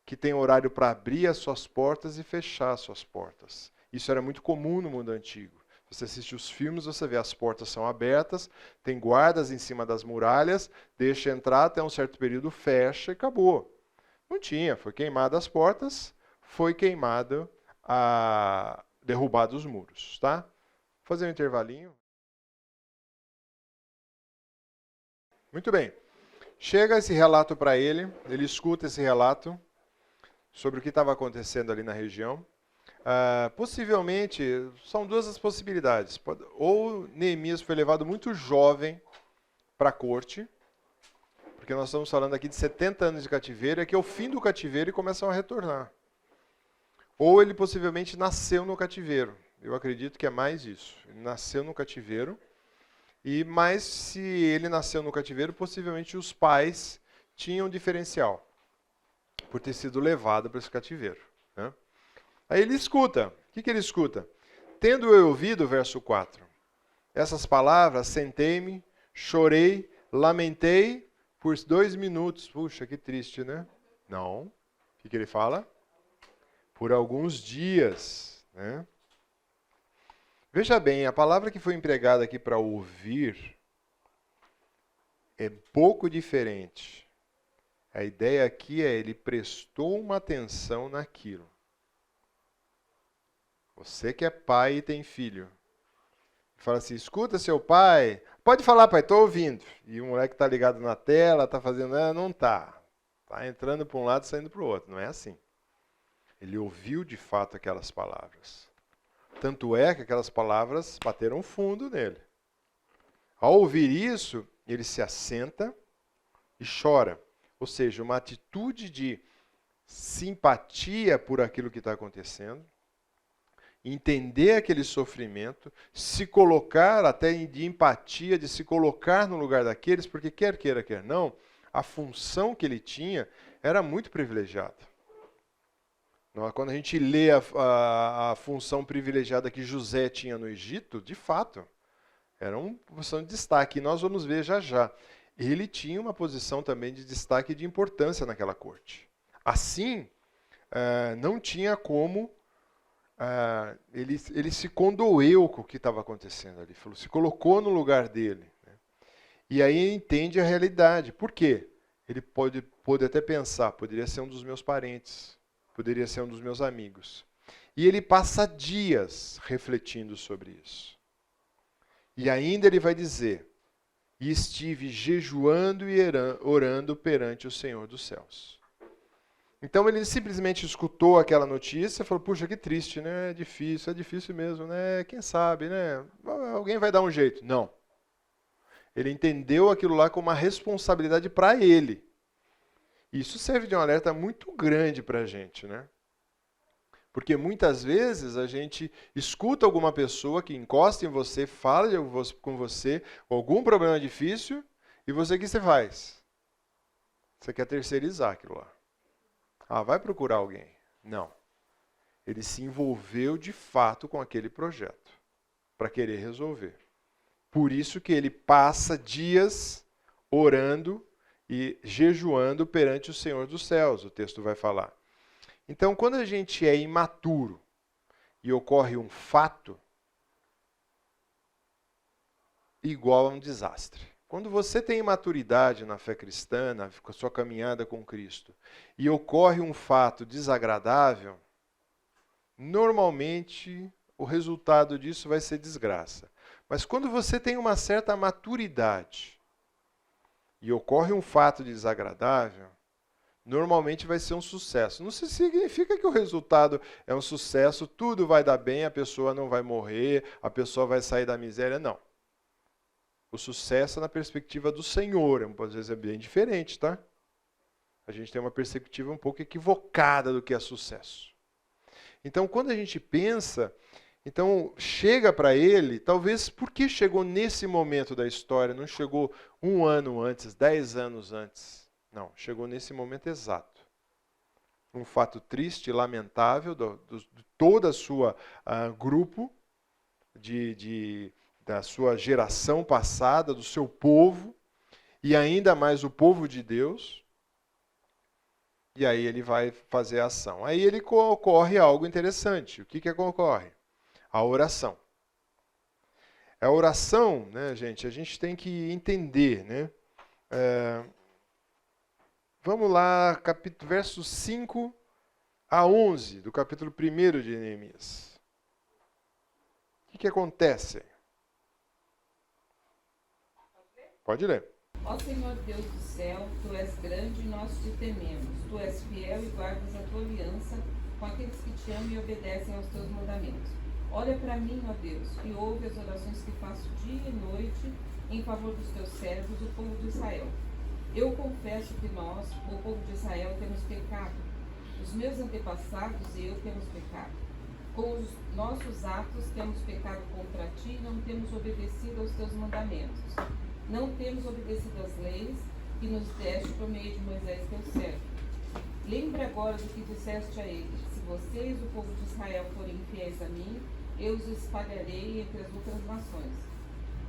que tem horário para abrir as suas portas e fechar as suas portas. Isso era muito comum no mundo antigo. Você assiste os filmes, você vê as portas são abertas, tem guardas em cima das muralhas, deixa entrar até um certo período, fecha e acabou. Não tinha, foi queimada as portas, foi derrubado os muros, tá? Vou fazer um intervalinho. Muito bem. Chega esse relato para ele escuta esse relato sobre o que estava acontecendo ali na região. Possivelmente, são duas as possibilidades. Ou Neemias foi levado muito jovem para a corte, porque nós estamos falando aqui de 70 anos de cativeiro, é que é o fim do cativeiro e começam a retornar. Ou ele possivelmente nasceu no cativeiro. Eu acredito que é mais isso. Ele nasceu no cativeiro, mas se ele nasceu no cativeiro, possivelmente os pais tinham diferencial por ter sido levado para esse cativeiro, né? Aí ele escuta. O que ele escuta? Tendo eu ouvido, verso 4, essas palavras, sentei-me, chorei, lamentei por 2 minutos. Puxa, que triste, né? Não. O que ele fala? Por alguns dias, né? Veja bem, a palavra que foi empregada aqui para ouvir é pouco diferente. A ideia aqui é ele prestou uma atenção naquilo. Você que é pai e tem filho, fala assim, escuta seu pai, pode falar pai, estou ouvindo. E o moleque está ligado na tela, está fazendo, não está. Está entrando para um lado e saindo para o outro. Não é assim. Ele ouviu de fato aquelas palavras. Tanto é que aquelas palavras bateram fundo nele. Ao ouvir isso, ele se assenta e chora. Ou seja, uma atitude de simpatia por aquilo que está acontecendo, entender aquele sofrimento, se colocar até de empatia, de se colocar no lugar daqueles, porque quer queira, quer não, a função que ele tinha era muito privilegiada. Quando a gente lê a função privilegiada que José tinha no Egito, de fato, era uma posição de destaque. E nós vamos ver já já. Ele tinha uma posição também de destaque e de importância naquela corte. Assim, não tinha como... ele se condoeu com o que estava acontecendo ali. Se colocou no lugar dele. Né? E aí entende a realidade. Por quê? Ele pode até pensar, poderia ser um dos meus parentes. Poderia ser um dos meus amigos. E ele passa dias refletindo sobre isso. E ainda ele vai dizer, e estive jejuando e orando perante o Senhor dos céus. Então ele simplesmente escutou aquela notícia e falou, puxa, que triste, né? É difícil mesmo, né? Quem sabe, né? Alguém vai dar um jeito. Não. Ele entendeu aquilo lá como uma responsabilidade para ele. Isso serve de um alerta muito grande para a gente, né? Porque muitas vezes a gente escuta alguma pessoa que encosta em você, fala com você, algum problema difícil, e você o que você faz? Você quer terceirizar aquilo lá. Vai procurar alguém. Não. Ele se envolveu de fato com aquele projeto, para querer resolver. Por isso que ele passa dias orando e jejuando perante o Senhor dos céus, o texto vai falar. Então, quando a gente é imaturo e ocorre um fato, igual a um desastre. Quando você tem imaturidade na fé cristã, na sua caminhada com Cristo, e ocorre um fato desagradável, normalmente o resultado disso vai ser desgraça. Mas quando você tem uma certa maturidade e ocorre um fato desagradável, normalmente vai ser um sucesso. Não significa que o resultado é um sucesso, tudo vai dar bem, a pessoa não vai morrer, a pessoa vai sair da miséria, não. O sucesso é na perspectiva do Senhor, às vezes é bem diferente, tá? A gente tem uma perspectiva um pouco equivocada do que é sucesso. Então, quando a gente pensa, então chega para ele, talvez porque chegou nesse momento da história, não chegou 1 ano antes, 10 anos antes. Não, chegou nesse momento exato. Um fato triste, lamentável, de toda a sua grupo, da sua geração passada, do seu povo, e ainda mais o povo de Deus. E aí ele vai fazer a ação. Aí ele ocorre algo interessante. O que ocorre? A oração. A oração, né, gente, a gente tem que entender, né? Vamos lá, versos 5 a 11 do capítulo 1 de Neemias. O que acontece? Pode ler. Ó Senhor Deus do céu, Tu és grande e nós te tememos. Tu és fiel e guardas a Tua aliança com aqueles que te amam e obedecem aos Teus mandamentos. Olha para mim, ó Deus, e ouve as orações que faço dia e noite em favor dos Teus servos, o povo de Israel. Eu confesso que nós, o povo de Israel, temos pecado. Os meus antepassados e eu temos pecado. Com os nossos atos temos pecado contra Ti e não temos obedecido aos Teus mandamentos. Não temos obedecido às leis que nos deste por meio de Moisés, Teu servo. Lembra agora do que disseste a eles: se vocês, o povo de Israel, forem infiéis a mim, eu os espalharei entre as outras nações.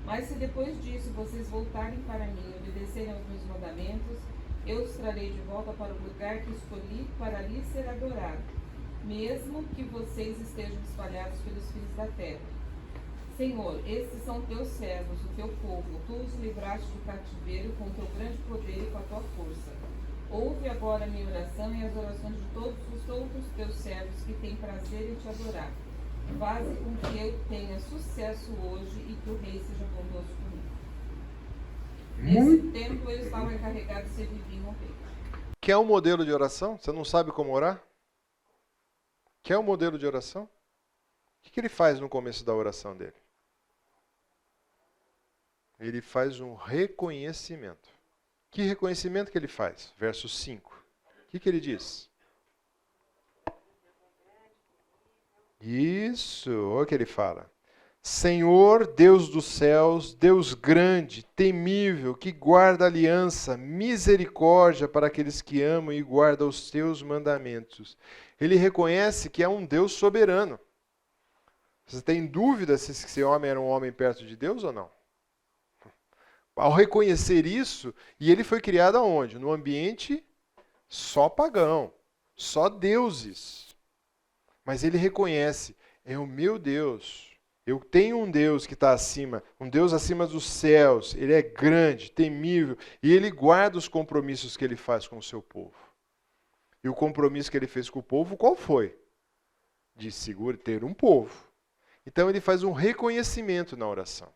Mas se depois disso vocês voltarem para mim e obedecerem aos meus mandamentos, eu os trarei de volta para o lugar que escolhi para ali ser adorado, mesmo que vocês estejam espalhados pelos filhos da terra. Senhor, estes são teus servos, o teu povo. Tu os livraste do cativeiro com teu grande poder e com a tua força. Ouve agora a minha oração e as orações de todos os outros teus servos que têm prazer em te adorar. Faze com que eu tenha sucesso hoje e que o rei seja bondoso comigo. Nesse tempo eu estava encarregado de servir o rei. Quer um modelo de oração? Você não sabe como orar? Quer um modelo de oração? O que ele faz no começo da oração dele? Ele faz um reconhecimento. Que reconhecimento que ele faz? Verso 5. O que ele diz? Isso, olha o que ele fala. Senhor, Deus dos céus, Deus grande, temível, que guarda aliança, misericórdia para aqueles que amam e guardam os teus mandamentos. Ele reconhece que é um Deus soberano. Você tem dúvida se esse homem era um homem perto de Deus ou não? Ao reconhecer isso, e ele foi criado aonde? No ambiente só pagão, só deuses. Mas ele reconhece, é o meu Deus. Eu tenho um Deus que está acima, um Deus acima dos céus. Ele é grande, temível, e ele guarda os compromissos que ele faz com o seu povo. E o compromisso que ele fez com o povo, qual foi? De ter um povo. Então ele faz um reconhecimento na oração.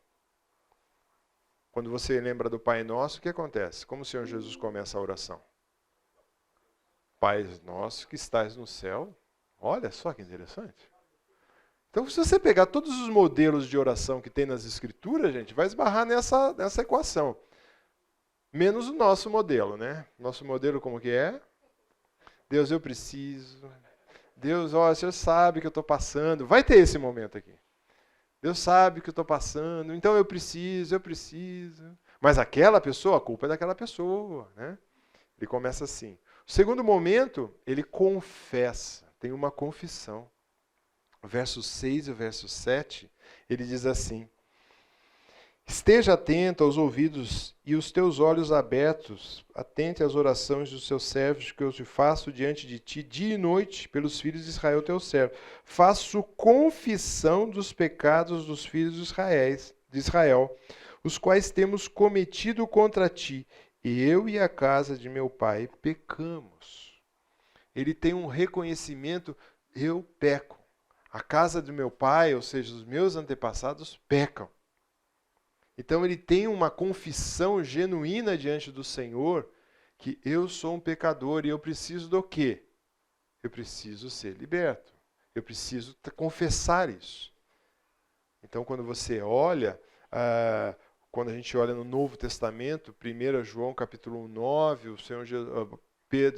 Quando você lembra do Pai Nosso, o que acontece? Como o Senhor Jesus começa a oração? Pai Nosso que estás no céu. Olha só que interessante. Então, se você pegar todos os modelos de oração que tem nas Escrituras, gente, vai esbarrar nessa equação. Menos o nosso modelo, né? Nosso modelo como que é? Deus, eu preciso. Deus, ó, o Senhor sabe que eu estou passando. Vai ter esse momento aqui. Deus sabe que eu estou passando, então eu preciso. Mas aquela pessoa, a culpa é daquela pessoa, né? Ele começa assim. O segundo momento, ele confessa, tem uma confissão. O verso 6 e o verso 7, ele diz assim: esteja atento aos ouvidos e os teus olhos abertos, atente às orações dos seus servos que eu te faço diante de ti dia e noite pelos filhos de Israel teu servo. Faço confissão dos pecados dos filhos de Israel, os quais temos cometido contra ti, e eu e a casa de meu pai pecamos. Ele tem um reconhecimento, eu peco. A casa do meu pai, ou seja, os meus antepassados, pecam. Então ele tem uma confissão genuína diante do Senhor que eu sou um pecador e eu preciso do quê? Eu preciso ser liberto. Eu preciso confessar isso. Então quando você olha, quando a gente olha no Novo Testamento, 1 João capítulo 9, o Senhor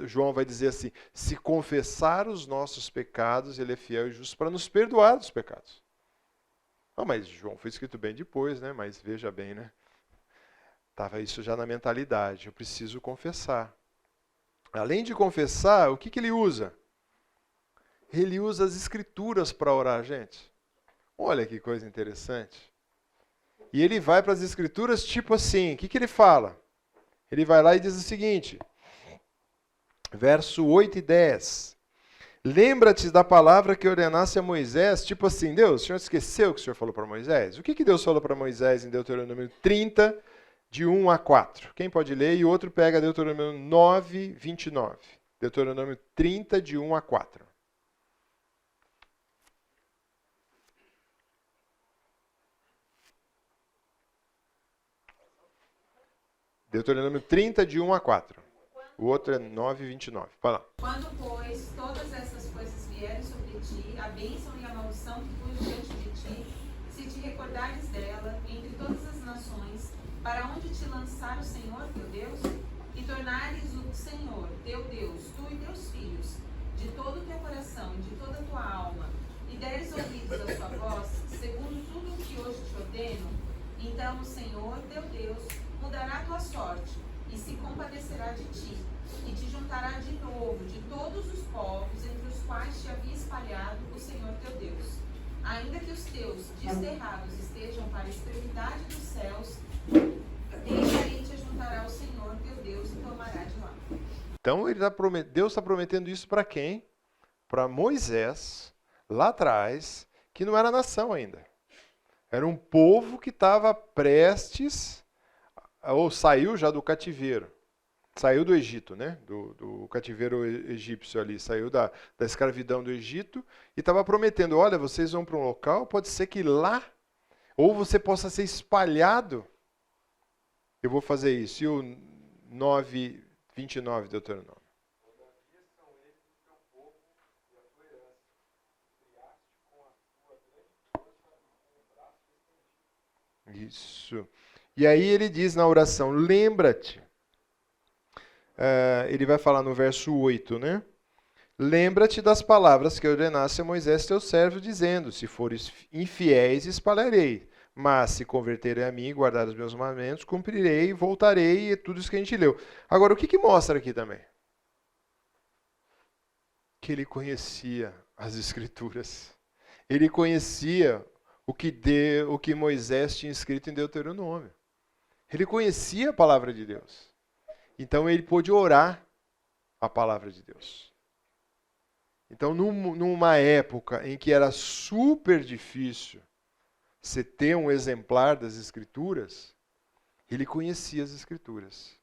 João vai dizer assim: se confessar os nossos pecados, ele é fiel e justo para nos perdoar dos pecados. Ah, mas João foi escrito bem depois, né? Mas veja bem, né? Estava isso já na mentalidade. Eu preciso confessar. Além de confessar, o que ele usa? Ele usa as escrituras para orar, gente. Olha que coisa interessante. E ele vai para as escrituras tipo assim. O que ele fala? Ele vai lá e diz o seguinte. Verso 8 e 10. Lembra-te da palavra que ordenasse a Moisés, tipo assim, Deus, o Senhor esqueceu o que o Senhor falou para Moisés? O que Deus falou para Moisés em Deuteronômio 30, de 1 a 4? Quem pode ler? E o outro pega Deuteronômio 9, 29. Deuteronômio 30, de 1 a 4. Deuteronômio 30, de 1 a 4. O outro é 9 e 29. Vai lá. Quando, pois, todas essas coisas vierem sobre ti, a bênção e a maldição que pus diante de ti, se te recordares dela entre todas as nações, para onde te lançar o Senhor teu Deus, e tornares o Senhor teu Deus, tu e teus filhos, de todo o teu coração e de toda a tua alma, e deres ouvidos à sua voz, segundo tudo o que hoje te ordeno, então o Senhor teu Deus mudará a tua sorte, e se compadecerá de ti, e te juntará de novo de todos os povos entre os quais te havia espalhado o Senhor teu Deus. Ainda que os teus desterrados estejam para a extremidade dos céus, desde aí te juntará o Senhor teu Deus e tomará de lá. Então Deus está prometendo isso para quem? Para Moisés, lá atrás, que não era nação ainda. Era um povo que estava prestes, ou saiu já do cativeiro. Saiu do Egito, né? Do cativeiro egípcio ali. Saiu da escravidão do Egito e estava prometendo, olha, vocês vão para um local, pode ser que lá, ou você possa ser espalhado. Eu vou fazer isso. E o 9, 29 de Deuteronômio. Isso. E aí ele diz na oração, lembra-te. Ele vai falar no verso 8, né? Lembra-te das palavras que ordenasse a Moisés teu servo, dizendo, se fores infiéis, espalharei. Mas se converterem a mim e guardar os meus mandamentos, cumprirei, voltarei, e tudo isso que a gente leu. Agora, o que mostra aqui também? Que ele conhecia as Escrituras. Ele conhecia o que Moisés tinha escrito em Deuteronômio. Ele conhecia a palavra de Deus. Então ele pôde orar a palavra de Deus. Então, numa época em que era super difícil você ter um exemplar das Escrituras, ele conhecia as Escrituras.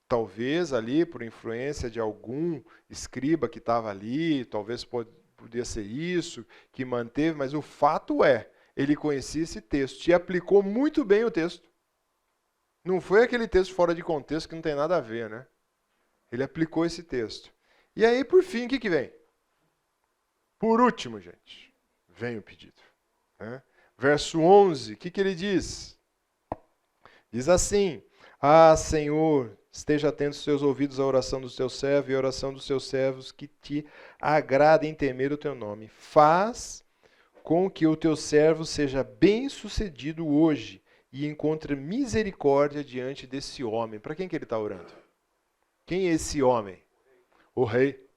Talvez ali, por influência de algum escriba que estava ali, talvez podia ser isso, que manteve, mas o fato é, ele conhecia esse texto e aplicou muito bem o texto. Não foi aquele texto fora de contexto que não tem nada a ver, né? Ele aplicou esse texto. E aí, por fim, o que vem? Por último, gente, vem o pedido. Né? Verso 11, o que ele diz? Diz assim, Senhor, esteja atento aos teus ouvidos à oração dos teus servos e à oração dos teus servos que te agradem temer o teu nome. Faz com que o teu servo seja bem-sucedido hoje e encontre misericórdia diante desse homem. Para quem que ele está orando? Quem é esse homem? O rei.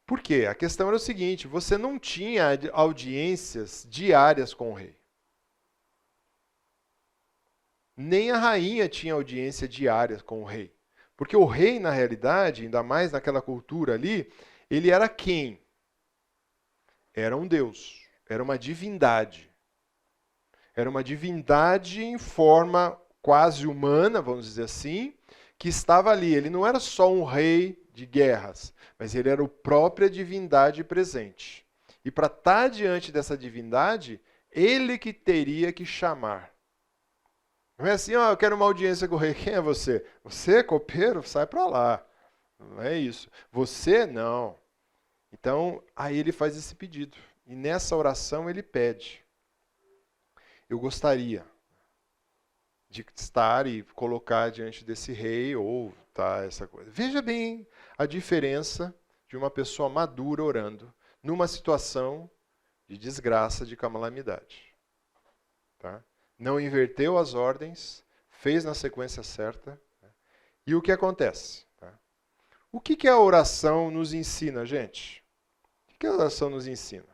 Por quê? A questão era o seguinte, você não tinha audiências diárias com o rei. Nem a rainha tinha audiência diária com o rei. Porque o rei, na realidade, ainda mais naquela cultura ali, ele era quem? Era um deus, era uma divindade. Era uma divindade em forma quase humana, vamos dizer assim, que estava ali. Ele não era só um rei de guerras, mas ele era a própria divindade presente. E para estar diante dessa divindade, ele que teria que chamar. Não é assim, eu quero uma audiência com o rei. Quem é você? Você é copeiro? Sai para lá. Não é isso. Você, não. Então, aí ele faz esse pedido. E nessa oração ele pede. Eu gostaria de estar e colocar diante desse rei, ou essa coisa. Veja bem a diferença de uma pessoa madura orando numa situação de desgraça, de calamidade. Tá? Não inverteu as ordens, fez na sequência certa. E o que acontece? Tá? O que a oração nos ensina, gente? O que a oração nos ensina?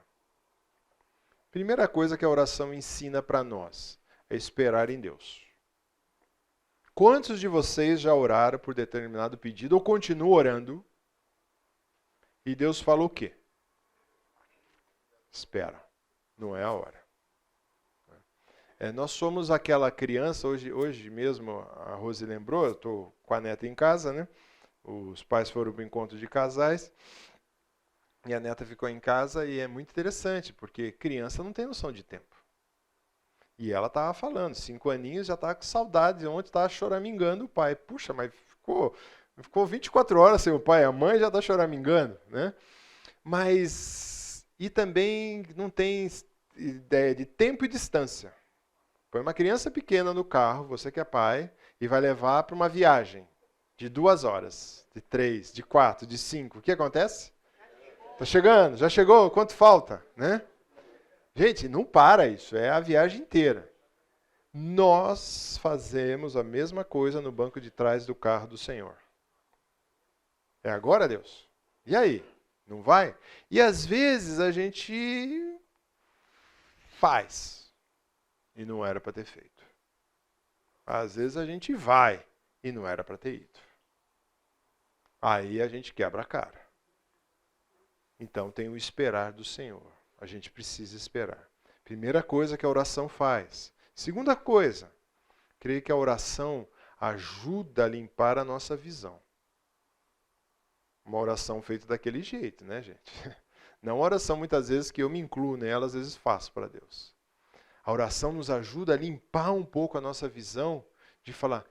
Primeira coisa que a oração ensina para nós é esperar em Deus. Quantos de vocês já oraram por determinado pedido ou continuam orando e Deus fala o quê? Espera, não é a hora. Nós somos aquela criança, hoje mesmo a Rose lembrou, eu estou com a neta em casa, né? Os pais foram para o encontro de casais e a neta ficou em casa e é muito interessante, porque criança não tem noção de tempo. E ela estava falando, 5 aninhos, já estava com saudade, ontem estava choramingando o pai. Puxa, mas ficou 24 horas sem o pai, a mãe já está choramingando, né? Mas, e também não tem ideia de tempo e distância. Põe uma criança pequena no carro, você que é pai, e vai levar para uma viagem de 2 horas, de 3, de 4, de 5. O que acontece? Está chegando, já chegou, quanto falta, né? Gente, não para isso, é a viagem inteira. Nós fazemos a mesma coisa no banco de trás do carro do Senhor. É agora, Deus? E aí? Não vai? E às vezes a gente faz e não era para ter feito. Às vezes a gente vai e não era para ter ido. Aí a gente quebra a cara. Então tem o esperar do Senhor. A gente precisa esperar. Primeira coisa que a oração faz. Segunda coisa, creio que a oração ajuda a limpar a nossa visão. Uma oração feita daquele jeito, né, gente? Não uma oração, muitas vezes, que eu me incluo nela, às vezes faço para Deus. A oração nos ajuda a limpar um pouco a nossa visão de falar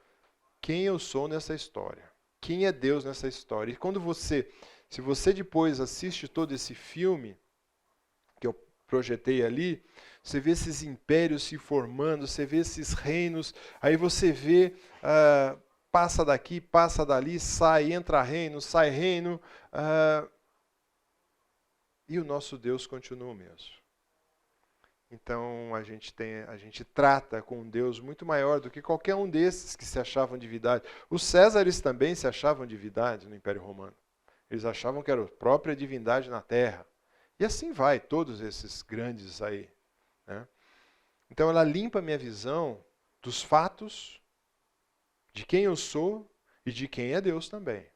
quem eu sou nessa história. Quem é Deus nessa história. E quando se você depois assiste todo esse filme que eu projetei ali, você vê esses impérios se formando, você vê esses reinos, aí você vê... passa daqui, passa dali, sai, entra reino, sai reino. E o nosso Deus continua o mesmo. Então a gente trata com um Deus muito maior do que qualquer um desses que se achavam divindade. Os Césares também se achavam divindade no Império Romano. Eles achavam que era a própria divindade na terra. E assim vai, todos esses grandes aí, né? Então ela limpa a minha visão dos fatos, de quem eu sou e de quem é Deus também.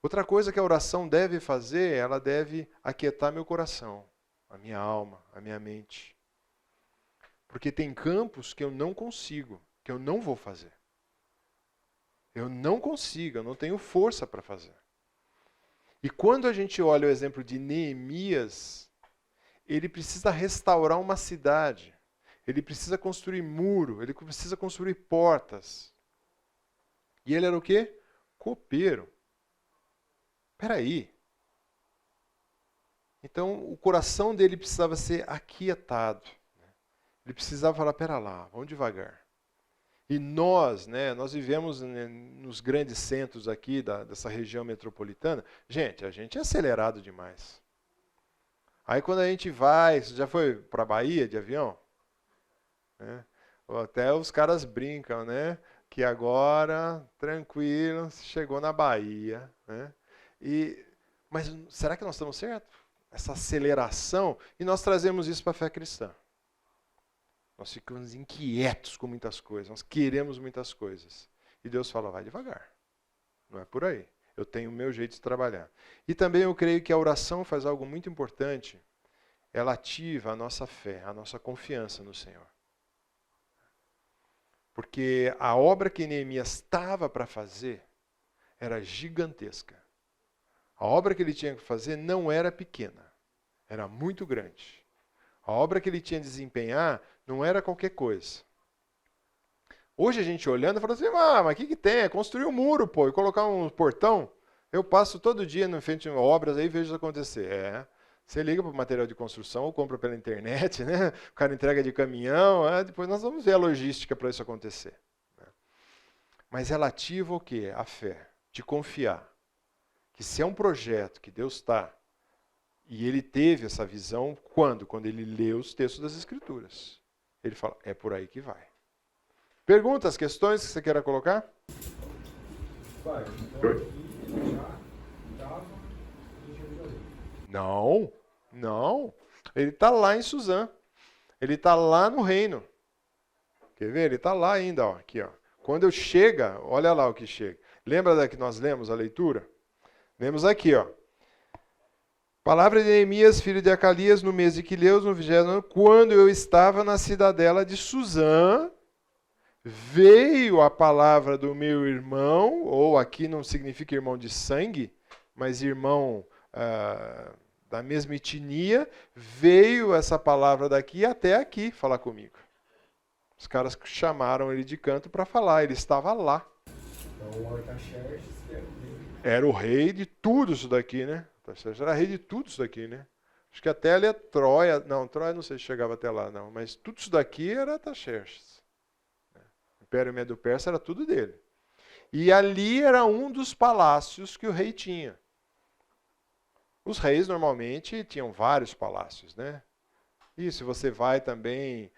Outra coisa que a oração deve fazer, ela deve aquietar meu coração, a minha alma, a minha mente. Porque tem campos que eu não consigo, que eu não vou fazer. Eu não consigo, eu não tenho força para fazer. E quando a gente olha o exemplo de Neemias, ele precisa restaurar uma cidade, ele precisa construir muro, ele precisa construir portas. E ele era o quê? Copeiro. Espera aí. Então, o coração dele precisava ser aquietado. Ele precisava falar, espera lá, vamos devagar. E nós vivemos nos grandes centros aqui dessa região metropolitana. Gente, a gente é acelerado demais. Aí quando a gente vai, você já foi para a Bahia de avião? Né? Até os caras brincam, né? Que agora, tranquilo, chegou na Bahia. Né? Mas será que nós estamos certos? Essa aceleração, e nós trazemos isso para a fé cristã. Nós ficamos inquietos com muitas coisas, nós queremos muitas coisas. E Deus fala, vai devagar. Não é por aí. Eu tenho o meu jeito de trabalhar. E também eu creio que a oração faz algo muito importante. Ela ativa a nossa fé, a nossa confiança no Senhor. Porque a obra que Neemias estava para fazer era gigantesca. A obra que ele tinha que fazer não era pequena, era muito grande. A obra que ele tinha de desempenhar não era qualquer coisa. Hoje a gente olhando, fala assim, mas o que tem? É construir um muro, pô, e colocar um portão. Eu passo todo dia no frente de obras aí e vejo isso acontecer. Você liga para o material de construção ou compra pela internet, né? O cara entrega de caminhão, depois nós vamos ver a logística para isso acontecer. Mas ela ativa o quê? A fé, de confiar. Que se é um projeto que Deus está, e ele teve essa visão, quando? Quando ele lê os textos das Escrituras. Ele fala, é por aí que vai. Perguntas, questões que você queira colocar? Pai, então aqui já estava em Jerusalém. Não. Ele está lá em Suzã. Ele está lá no reino. Quer ver? Ele está lá ainda. Ó, aqui, ó. Quando chega, olha lá o que chega. Lembra da que nós lemos a leitura? Lemos aqui, ó. Palavra de Neemias, filho de Acalias, no mês de Quileus, no 20º ano, quando eu estava na cidadela de Suzã, veio a palavra do meu irmão, ou aqui não significa irmão de sangue, mas irmão da mesma etnia, veio essa palavra daqui até aqui falar comigo. Os caras chamaram ele de canto para falar, ele estava lá. Então o Artaxerxes, que era o rei. Era o rei de tudo isso daqui, né? Artaxerxes era rei de tudo isso daqui, né? Acho que até ali é Troia, não, Troia não sei se chegava até lá não, mas tudo isso daqui era Artaxerxes. O Império Medo-Persa era tudo dele. E ali era um dos palácios que o rei tinha. Os reis normalmente tinham vários palácios, né? E se você vai também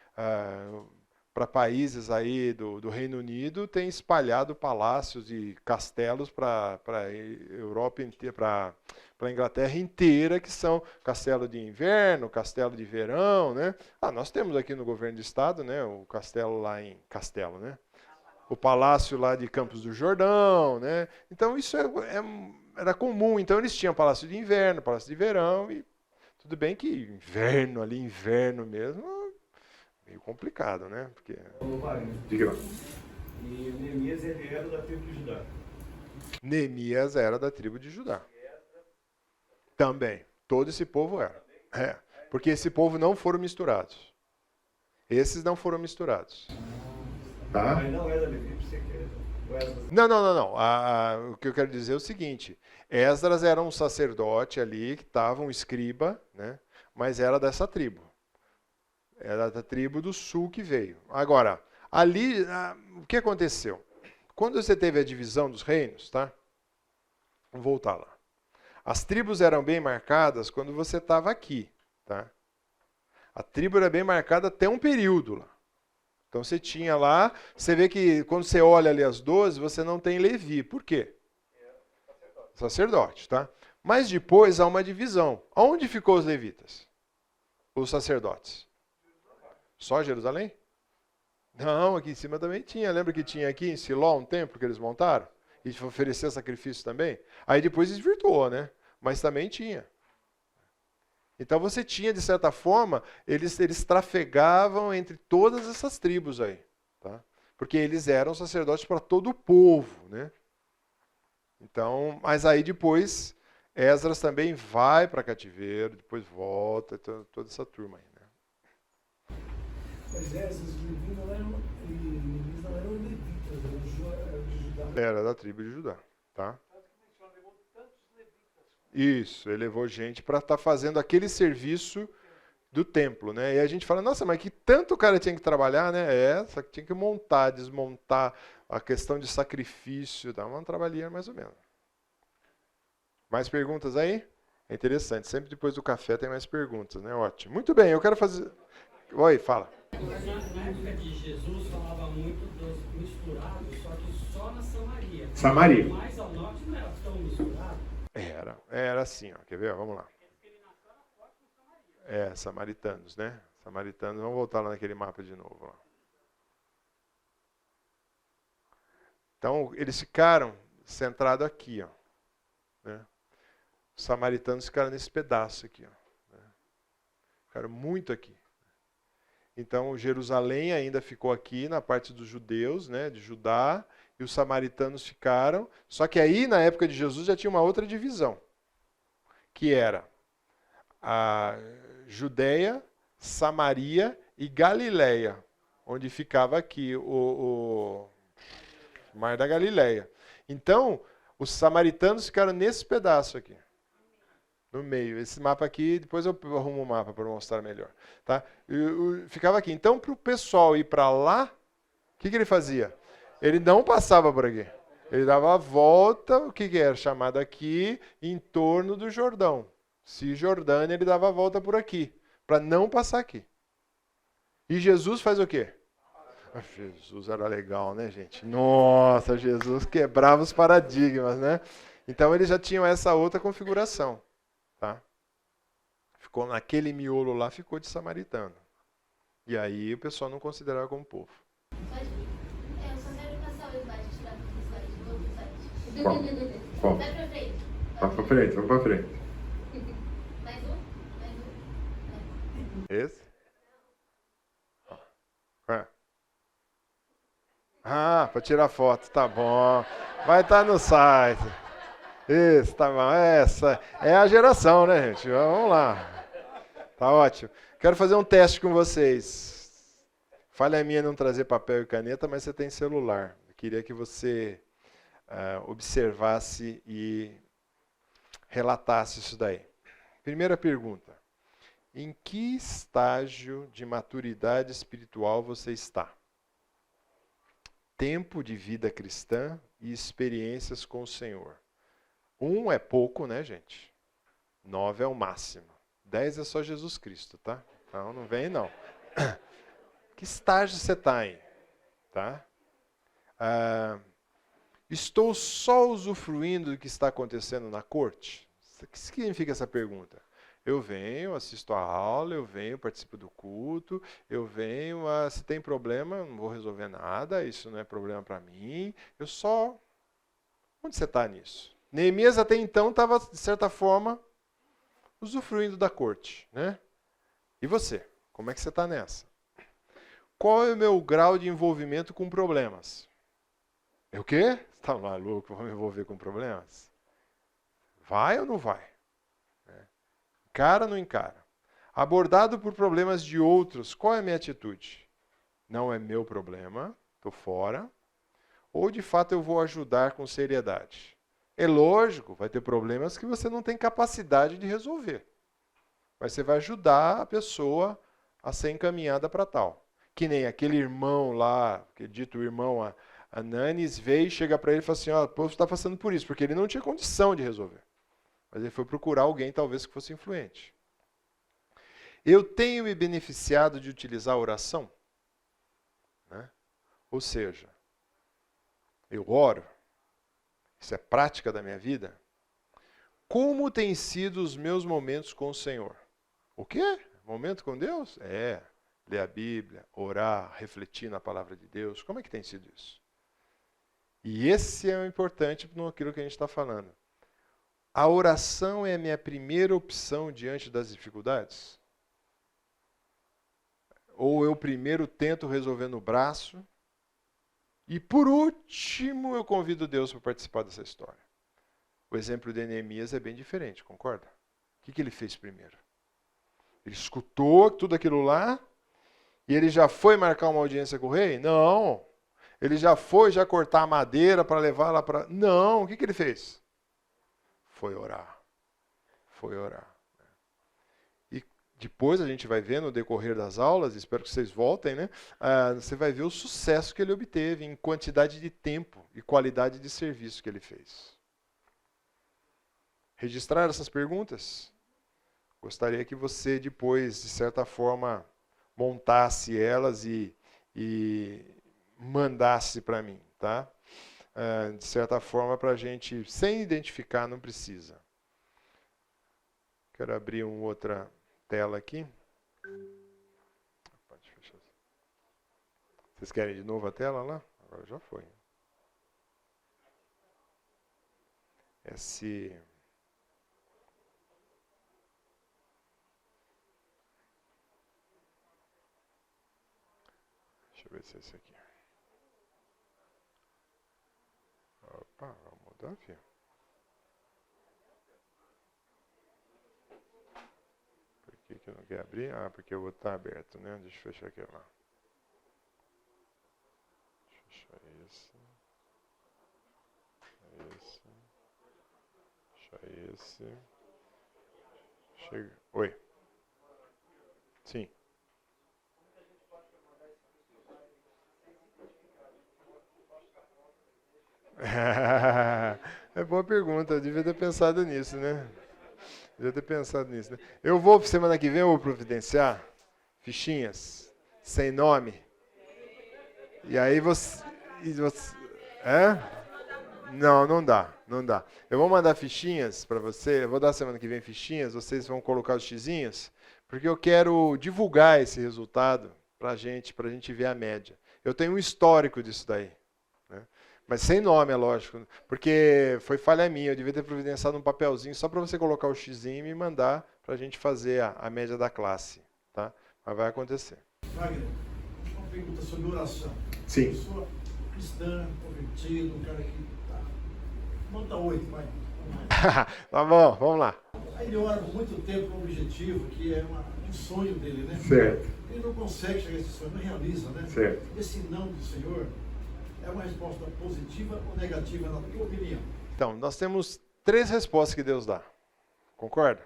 para países aí do Reino Unido, tem espalhado palácios e castelos para a Europa inteira, para a Inglaterra inteira, que são castelo de inverno, castelo de verão, né? Nós temos aqui no governo do estado, né, o castelo lá em Castelo, né? O palácio lá de Campos do Jordão, né? Então isso era comum. Então eles tinham palácio de inverno, palácio de verão, e tudo bem que inverno ali, inverno mesmo, meio complicado, né? Porque... Diga lá. E Neemias ele era da tribo de Judá. Neemias era da tribo de Judá. Também. Todo esse povo era. Porque esse povo não foram misturados. Esses não foram misturados. Tá? Mas não era Levi, você quer. Não. O que eu quero dizer é o seguinte: Esdras era um sacerdote ali, que estava um escriba, né? Mas era dessa tribo. Era da tribo do sul que veio. Agora, ali, o que aconteceu? Quando você teve a divisão dos reinos, tá? Vamos voltar lá. As tribos eram bem marcadas quando você estava aqui, tá? A tribo era bem marcada até um período lá. Então você tinha lá, você vê que quando você olha ali as 12, você não tem Levi. Por quê? Sacerdote, tá? Mas depois há uma divisão. Onde ficou os levitas? Os sacerdotes? Só Jerusalém? Não, aqui em cima também tinha. Lembra que tinha aqui em Siló um templo que eles montaram? E oferecer sacrifício também? Aí depois desvirtuou, né? Mas também tinha. Então você tinha, de certa forma, eles trafegavam entre todas essas tribos aí. Tá? Porque eles eram sacerdotes para todo o povo, né? Então, mas aí depois, Esdras também vai para cativeiro, depois volta, toda essa turma aí, né? Mas Esdras e Levi não eram levitas, eram de Judá. Era da tribo de Judá, tá? Isso, ele levou gente para estar fazendo aquele serviço do templo, né? E a gente fala, nossa, mas que tanto o cara tinha que trabalhar, né? Só que tinha que montar, desmontar, a questão de sacrifício, dá uma trabalhinha mais ou menos. Mais perguntas aí? É interessante, sempre depois do café tem mais perguntas, né? Ótimo. Muito bem, eu quero fazer... Oi, fala. Na época de Jesus falava muito dos misturados, só que só na Samaria. Samaria. Mas ao norte não era tão misturado. Era assim, ó. Quer ver? Vamos lá. Samaritanos, né? Samaritanos, vamos voltar lá naquele mapa de novo. Lá. Então, eles ficaram centrados aqui, ó. Né? Os samaritanos ficaram nesse pedaço aqui, ó. Né? Ficaram muito aqui. Então, Jerusalém ainda ficou aqui na parte dos judeus, né, de Judá, e os samaritanos ficaram. Só que aí, na época de Jesus, já tinha uma outra divisão, que era a Judéia, Samaria e Galileia, onde ficava aqui o Mar da Galileia. Então, os samaritanos ficaram nesse pedaço aqui, no meio. Esse mapa aqui, depois eu arrumo o mapa para mostrar melhor. Tá? Ficava aqui. Então, para o pessoal ir para lá, o que ele fazia? Ele não passava por aqui. Ele dava a volta, o que era chamado aqui, em torno do Jordão. Cisjordânia, ele dava a volta por aqui, para não passar aqui. E Jesus faz o quê? Jesus era legal, né, gente? Nossa, Jesus quebrava os paradigmas, né? Então, eles já tinham essa outra configuração. Tá? Ficou naquele miolo lá, ficou de samaritano. E aí o pessoal não considerava como povo. Eu só quero passar o slide, tirar o slide de novo, slide. Qual? Vai pra frente. Vai pra frente, vamos pra frente. Mais um? Esse? Para tirar foto, tá bom. Vai estar no site. Isso, tá bom. Essa é a geração, né, gente? Vamos lá. Tá ótimo. Quero fazer um teste com vocês. Falha minha não trazer papel e caneta, mas você tem celular. Eu queria que você observasse e relatasse isso daí. Primeira pergunta. Em que estágio de maturidade espiritual você está? Tempo de vida cristã e experiências com o Senhor. 1 é pouco, né, gente? 9 é o máximo. 10 é só Jesus Cristo, tá? Então não vem, não. Que estágio você está aí? Tá? Estou só usufruindo do que está acontecendo na corte? O que significa essa pergunta? Eu venho, assisto a aula, eu venho, participo do culto, eu venho, se tem problema, não vou resolver nada, isso não é problema para mim, eu só... Onde você está nisso? Neemias até então estava, de certa forma, usufruindo da corte, né? E você? Como é que você está nessa? Qual é o meu grau de envolvimento com problemas? É o quê? Você está maluco? Vou me envolver com problemas? Vai ou não vai? Encara ou não encara? Abordado por problemas de outros, qual é a minha atitude? Não é meu problema, estou fora. Ou de fato eu vou ajudar com seriedade? É lógico, vai ter problemas que você não tem capacidade de resolver. Mas você vai ajudar a pessoa a ser encaminhada para tal. Que nem aquele irmão lá, que dito irmão Ananis, veio e chega para ele e fala assim, o povo está passando por isso, porque ele não tinha condição de resolver. Mas ele foi procurar alguém talvez que fosse influente. Eu tenho me beneficiado de utilizar a oração? Né? Ou seja, eu oro, isso é prática da minha vida. Como têm sido os meus momentos com o Senhor? O quê? Momento com Deus? Ler a Bíblia, orar, refletir na palavra de Deus. Como é que tem sido isso? E esse é o importante naquilo que a gente está falando. A oração é a minha primeira opção diante das dificuldades? Ou eu primeiro tento resolver no braço? E por último eu convido Deus para participar dessa história. O exemplo de Neemias é bem diferente, concorda? O que ele fez primeiro? Ele escutou tudo aquilo lá e ele já foi marcar uma audiência com o rei? Não. Ele já foi cortar a madeira para levar lá para... Não. O que ele fez? Foi orar. Foi orar. E depois a gente vai ver no decorrer das aulas, espero que vocês voltem, né? Você vai ver o sucesso que ele obteve em quantidade de tempo e qualidade de serviço que ele fez. Registrar essas perguntas? Gostaria que você depois, de certa forma, montasse elas e mandasse para mim, tá? De certa forma, para a gente, sem identificar, não precisa. Quero abrir uma outra tela aqui. Pode fechar. Vocês querem de novo a tela lá? Agora já foi. Deixa eu ver se é esse aqui. Opa, vamos mudar, filho. Por que não quer abrir? Porque o outro está aberto, né? Deixa eu fechar aqui lá. Deixa eu fechar esse. Fechar esse. Chega. Oi. Sim. É boa pergunta, eu devia ter pensado nisso, né? Eu vou, semana que vem, eu vou providenciar fichinhas, sem nome. E aí você... Não dá. Eu vou mandar fichinhas para você, eu vou dar semana que vem fichinhas, vocês vão colocar os xizinhos, porque eu quero divulgar esse resultado para a gente ver a média. Eu tenho um histórico disso daí. Mas sem nome, é lógico, porque foi falha minha, eu devia ter providenciado um papelzinho só para você colocar o xizinho e me mandar para a gente fazer a média da classe, tá? Mas vai acontecer. Wagner, uma pergunta sobre oração. Sim. Pessoa cristã, convertido, um cara que tá... Monta 8, vai. Tá bom, vamos lá. Aí ele ora por muito tempo com um objetivo que é uma um sonho dele, né? Certo. Ele não consegue chegar a esse sonho, não realiza, né? Certo. Esse não do Senhor é uma resposta positiva ou negativa, na tua opinião? Então, nós temos 3 respostas que Deus dá. Concorda?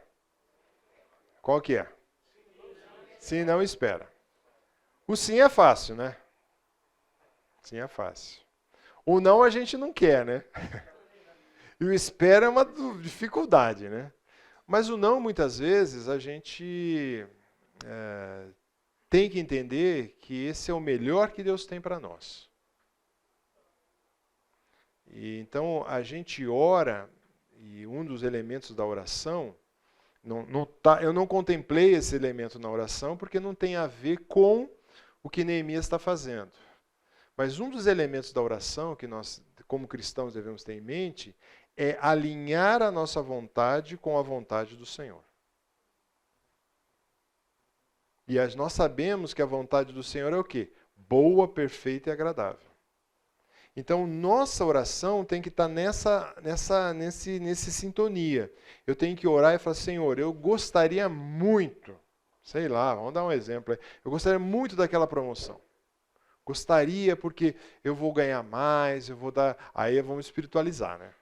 Qual que é? Sim, não, espera. O sim é fácil, né? Sim é fácil. O não a gente não quer, né? E o espera é uma dificuldade, né? Mas o não, muitas vezes, a gente tem que entender que esse é o melhor que Deus tem para nós. E então, a gente ora, e um dos elementos da oração, eu não contemplei esse elemento na oração, porque não tem a ver com o que Neemias está fazendo. Mas um dos elementos da oração que nós, como cristãos, devemos ter em mente é alinhar a nossa vontade com a vontade do Senhor. E nós sabemos que a vontade do Senhor é o quê? Boa, perfeita e agradável. Então, nossa oração tem que estar nesse sintonia. Eu tenho que orar e falar, Senhor, eu gostaria muito, sei lá, vamos dar um exemplo aí, eu gostaria muito daquela promoção. Gostaria porque eu vou ganhar mais, eu vou dar, aí vamos espiritualizar, né?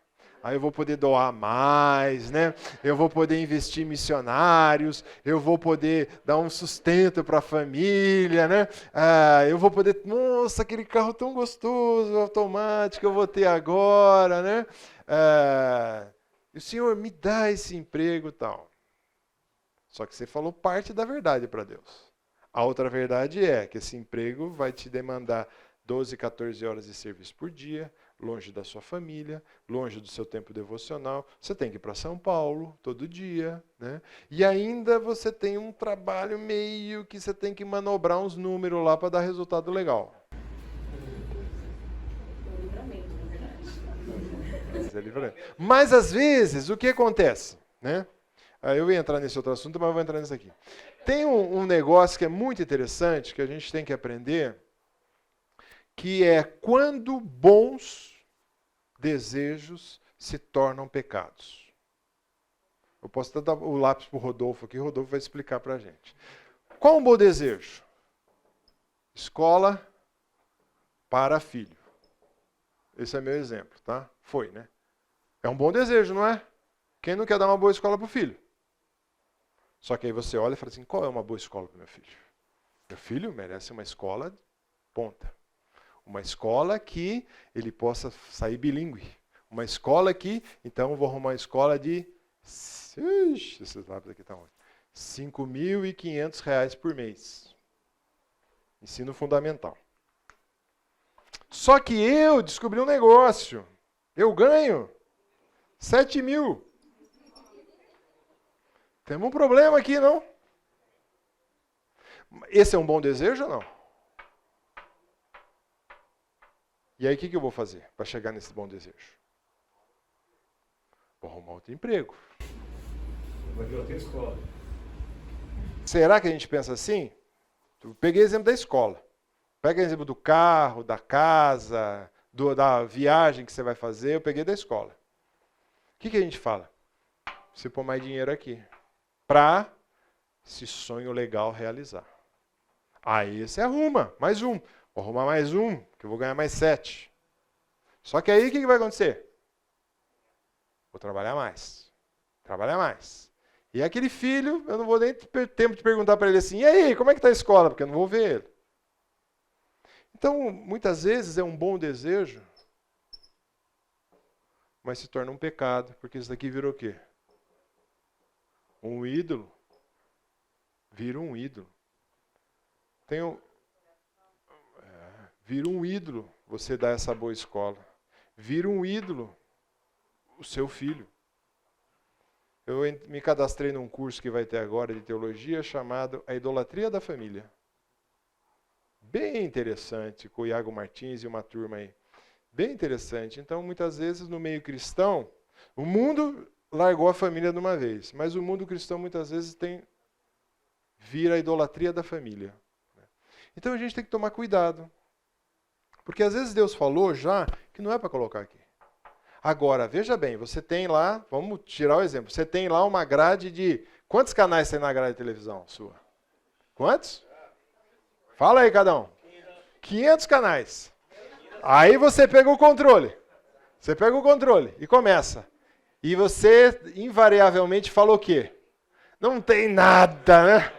Aí eu vou poder doar mais, né? Eu vou poder investir em missionários, eu vou poder dar um sustento para a família, né? Eu vou poder, nossa, aquele carro tão gostoso, automático, eu vou ter agora, né? E o Senhor me dá esse emprego e tal. Só que você falou parte da verdade para Deus. A outra verdade é que esse emprego vai te demandar 12, 14 horas de serviço por dia, longe da sua família, longe do seu tempo devocional. Você tem que ir para São Paulo todo dia, né? E ainda você tem um trabalho meio que você tem que manobrar uns números lá para dar resultado legal. Mas às vezes, o que acontece, né? Eu ia entrar nesse outro assunto, mas eu vou entrar nesse aqui. Tem um negócio que é muito interessante, que a gente tem que aprender, que é quando bons desejos se tornam pecados. Eu posso até dar o lápis para o Rodolfo aqui, o Rodolfo vai explicar para a gente. Qual um bom desejo? Escola para filho. Esse é meu exemplo, tá? Foi, né? É um bom desejo, não é? Quem não quer dar uma boa escola para o filho? Só que aí você olha e fala assim, qual é uma boa escola para o meu filho? Meu filho merece uma escola ponta. Uma escola que ele possa sair bilíngue. Uma escola que, então eu vou arrumar uma escola de, esses lápis aqui estão R$5.500 por mês. Ensino fundamental. Só que eu descobri um negócio. Eu ganho 7 mil. Temos um problema aqui, não? Esse é um bom desejo ou não? E aí o que eu vou fazer para chegar nesse bom desejo? Vou arrumar outro emprego. Vai vir outra escola. Será que a gente pensa assim? Eu peguei o exemplo da escola. Pega o exemplo do carro, da casa, da viagem que você vai fazer. Eu peguei da escola. O que a gente fala? Você pôr mais dinheiro aqui. Para esse sonho legal realizar. Aí você arruma, mais um. Vou arrumar mais um, que eu vou ganhar mais 7. Só que aí o que vai acontecer? Vou trabalhar mais. Trabalhar mais. E aquele filho, eu não vou nem ter tempo de perguntar para ele assim, e aí, como é que está a escola? Porque eu não vou ver ele. Então, muitas vezes é um bom desejo, mas se torna um pecado, porque isso daqui virou o quê? Um ídolo. Vira um ídolo. Vira um ídolo você dar essa boa escola. Vira um ídolo o seu filho. Eu me cadastrei num curso que vai ter agora de teologia chamado A Idolatria da Família. Bem interessante, com o Iago Martins e uma turma aí. Bem interessante. Então, muitas vezes, no meio cristão, o mundo largou a família de uma vez, mas o mundo cristão, muitas vezes, vira a idolatria da família. Então, a gente tem que tomar cuidado. Porque, às vezes, Deus falou já que não é para colocar aqui. Agora, veja bem, você tem lá, vamos tirar o exemplo, você tem lá uma grade de... Quantos canais tem na grade de televisão sua? Quantos? Fala aí, cada um. 500 canais. Aí você pega o controle. Você pega o controle e começa. E você, invariavelmente, fala o quê? Não tem nada, né?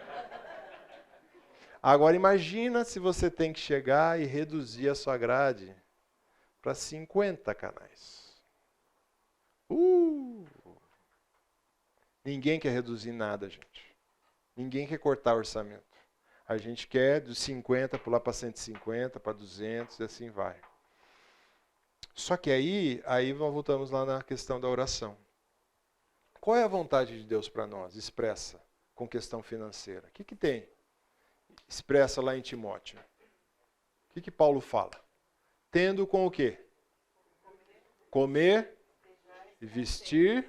Agora, imagina se você tem que chegar e reduzir a sua grade para 50 canais. Ninguém quer reduzir nada, gente. Ninguém quer cortar orçamento. A gente quer dos 50 pular para 150, para 200 e assim vai. Só que aí nós voltamos lá na questão da oração. Qual é a vontade de Deus para nós, expressa com questão financeira? O que tem? Expressa lá em Timóteo. O que Paulo fala? Tendo com o quê? Comer e vestir,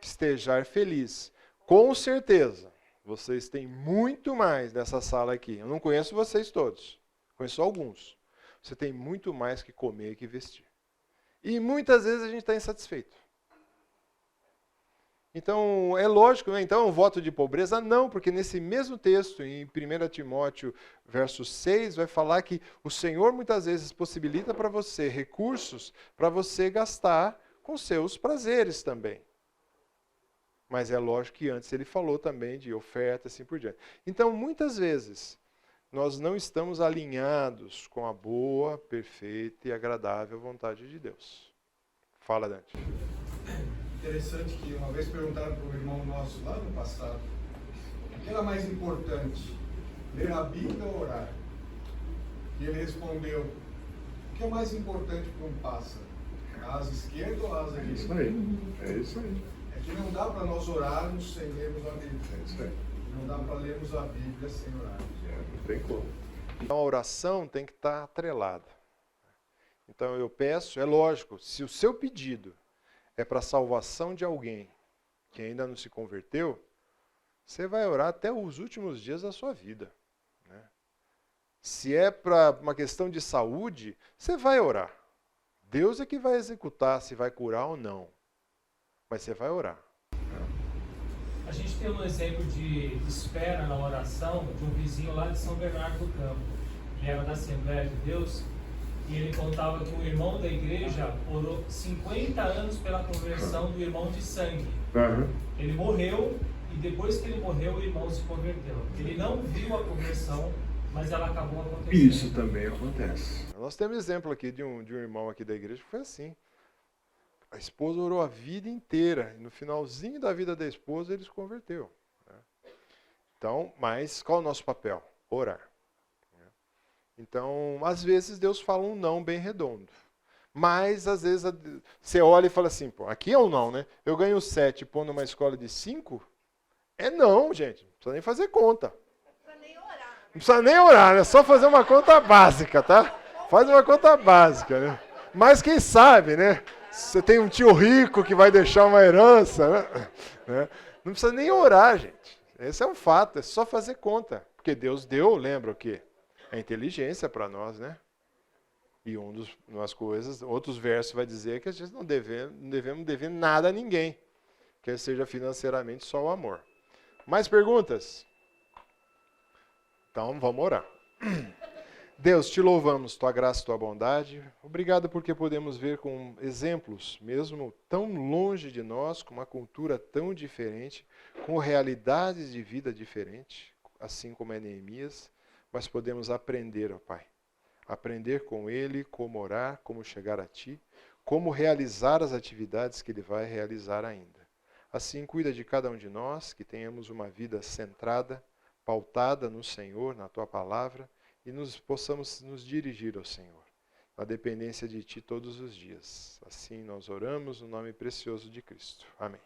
estejar feliz. Com certeza, vocês têm muito mais nessa sala aqui. Eu não conheço vocês todos, conheço alguns. Você tem muito mais que comer e que vestir. E muitas vezes a gente está insatisfeito. Então, é lógico, né? Então, um voto de pobreza? Não, porque nesse mesmo texto, em 1 Timóteo, verso 6, vai falar que o Senhor muitas vezes possibilita para você recursos para você gastar com seus prazeres também. Mas é lógico que antes ele falou também de oferta e assim por diante. Então, muitas vezes, nós não estamos alinhados com a boa, perfeita e agradável vontade de Deus. Fala, Dante. Interessante que uma vez perguntaram para um irmão nosso lá no passado o que era mais importante, ler a Bíblia ou orar? E ele respondeu: o que é mais importante para um pássaro? A asa esquerda ou a asa direita? É isso aí. É que não dá para nós orarmos sem lermos a Bíblia. É isso aí. Não dá para lermos a Bíblia sem orarmos. Não tem como. Então a oração tem que estar atrelada. Então eu peço, é lógico, se o seu pedido é para a salvação de alguém que ainda não se converteu, você vai orar até os últimos dias da sua vida. Né? Se é para uma questão de saúde, você vai orar. Deus é que vai executar se vai curar ou não. Mas você vai orar. A gente tem um exemplo de espera na oração de um vizinho lá de São Bernardo do Campo. Ele era da Assembleia de Deus. E ele contava que um irmão da igreja orou 50 anos pela conversão do irmão de sangue. Ele morreu e depois que ele morreu, o irmão se converteu. Ele não viu a conversão, mas ela acabou acontecendo. Isso também acontece. Nós temos exemplo aqui de um irmão aqui da igreja que foi assim. A esposa orou a vida inteira e no finalzinho da vida da esposa ele se converteu. Né? Então, mas qual é o nosso papel? Orar. Então, às vezes Deus fala um não bem redondo. Mas, às vezes, você olha e fala assim, pô, aqui é um não, né? Eu ganho 7 pondo numa escola de 5? É não, gente. Não precisa nem fazer conta. Não precisa nem orar, né? É só fazer uma conta básica, tá? Faz uma conta básica, né? Mas quem sabe, né? Você tem um tio rico que vai deixar uma herança, né? Não precisa nem orar, gente. Esse é um fato, é só fazer conta. Porque Deus deu, lembra o quê? A inteligência para nós, né? E outros versos vai dizer que a gente não devemos dever nada a ninguém, quer seja financeiramente só o amor. Mais perguntas? Então vamos orar. Deus, te louvamos, tua graça e tua bondade. Obrigado porque podemos ver com exemplos, mesmo tão longe de nós, com uma cultura tão diferente, com realidades de vida diferentes, assim como é Neemias. Mas podemos aprender, ó Pai. Aprender com Ele como orar, como chegar a Ti, como realizar as atividades que Ele vai realizar ainda. Assim, cuida de cada um de nós, que tenhamos uma vida centrada, pautada no Senhor, na Tua Palavra, e possamos nos dirigir ao Senhor, na dependência de Ti todos os dias. Assim nós oramos no nome precioso de Cristo. Amém.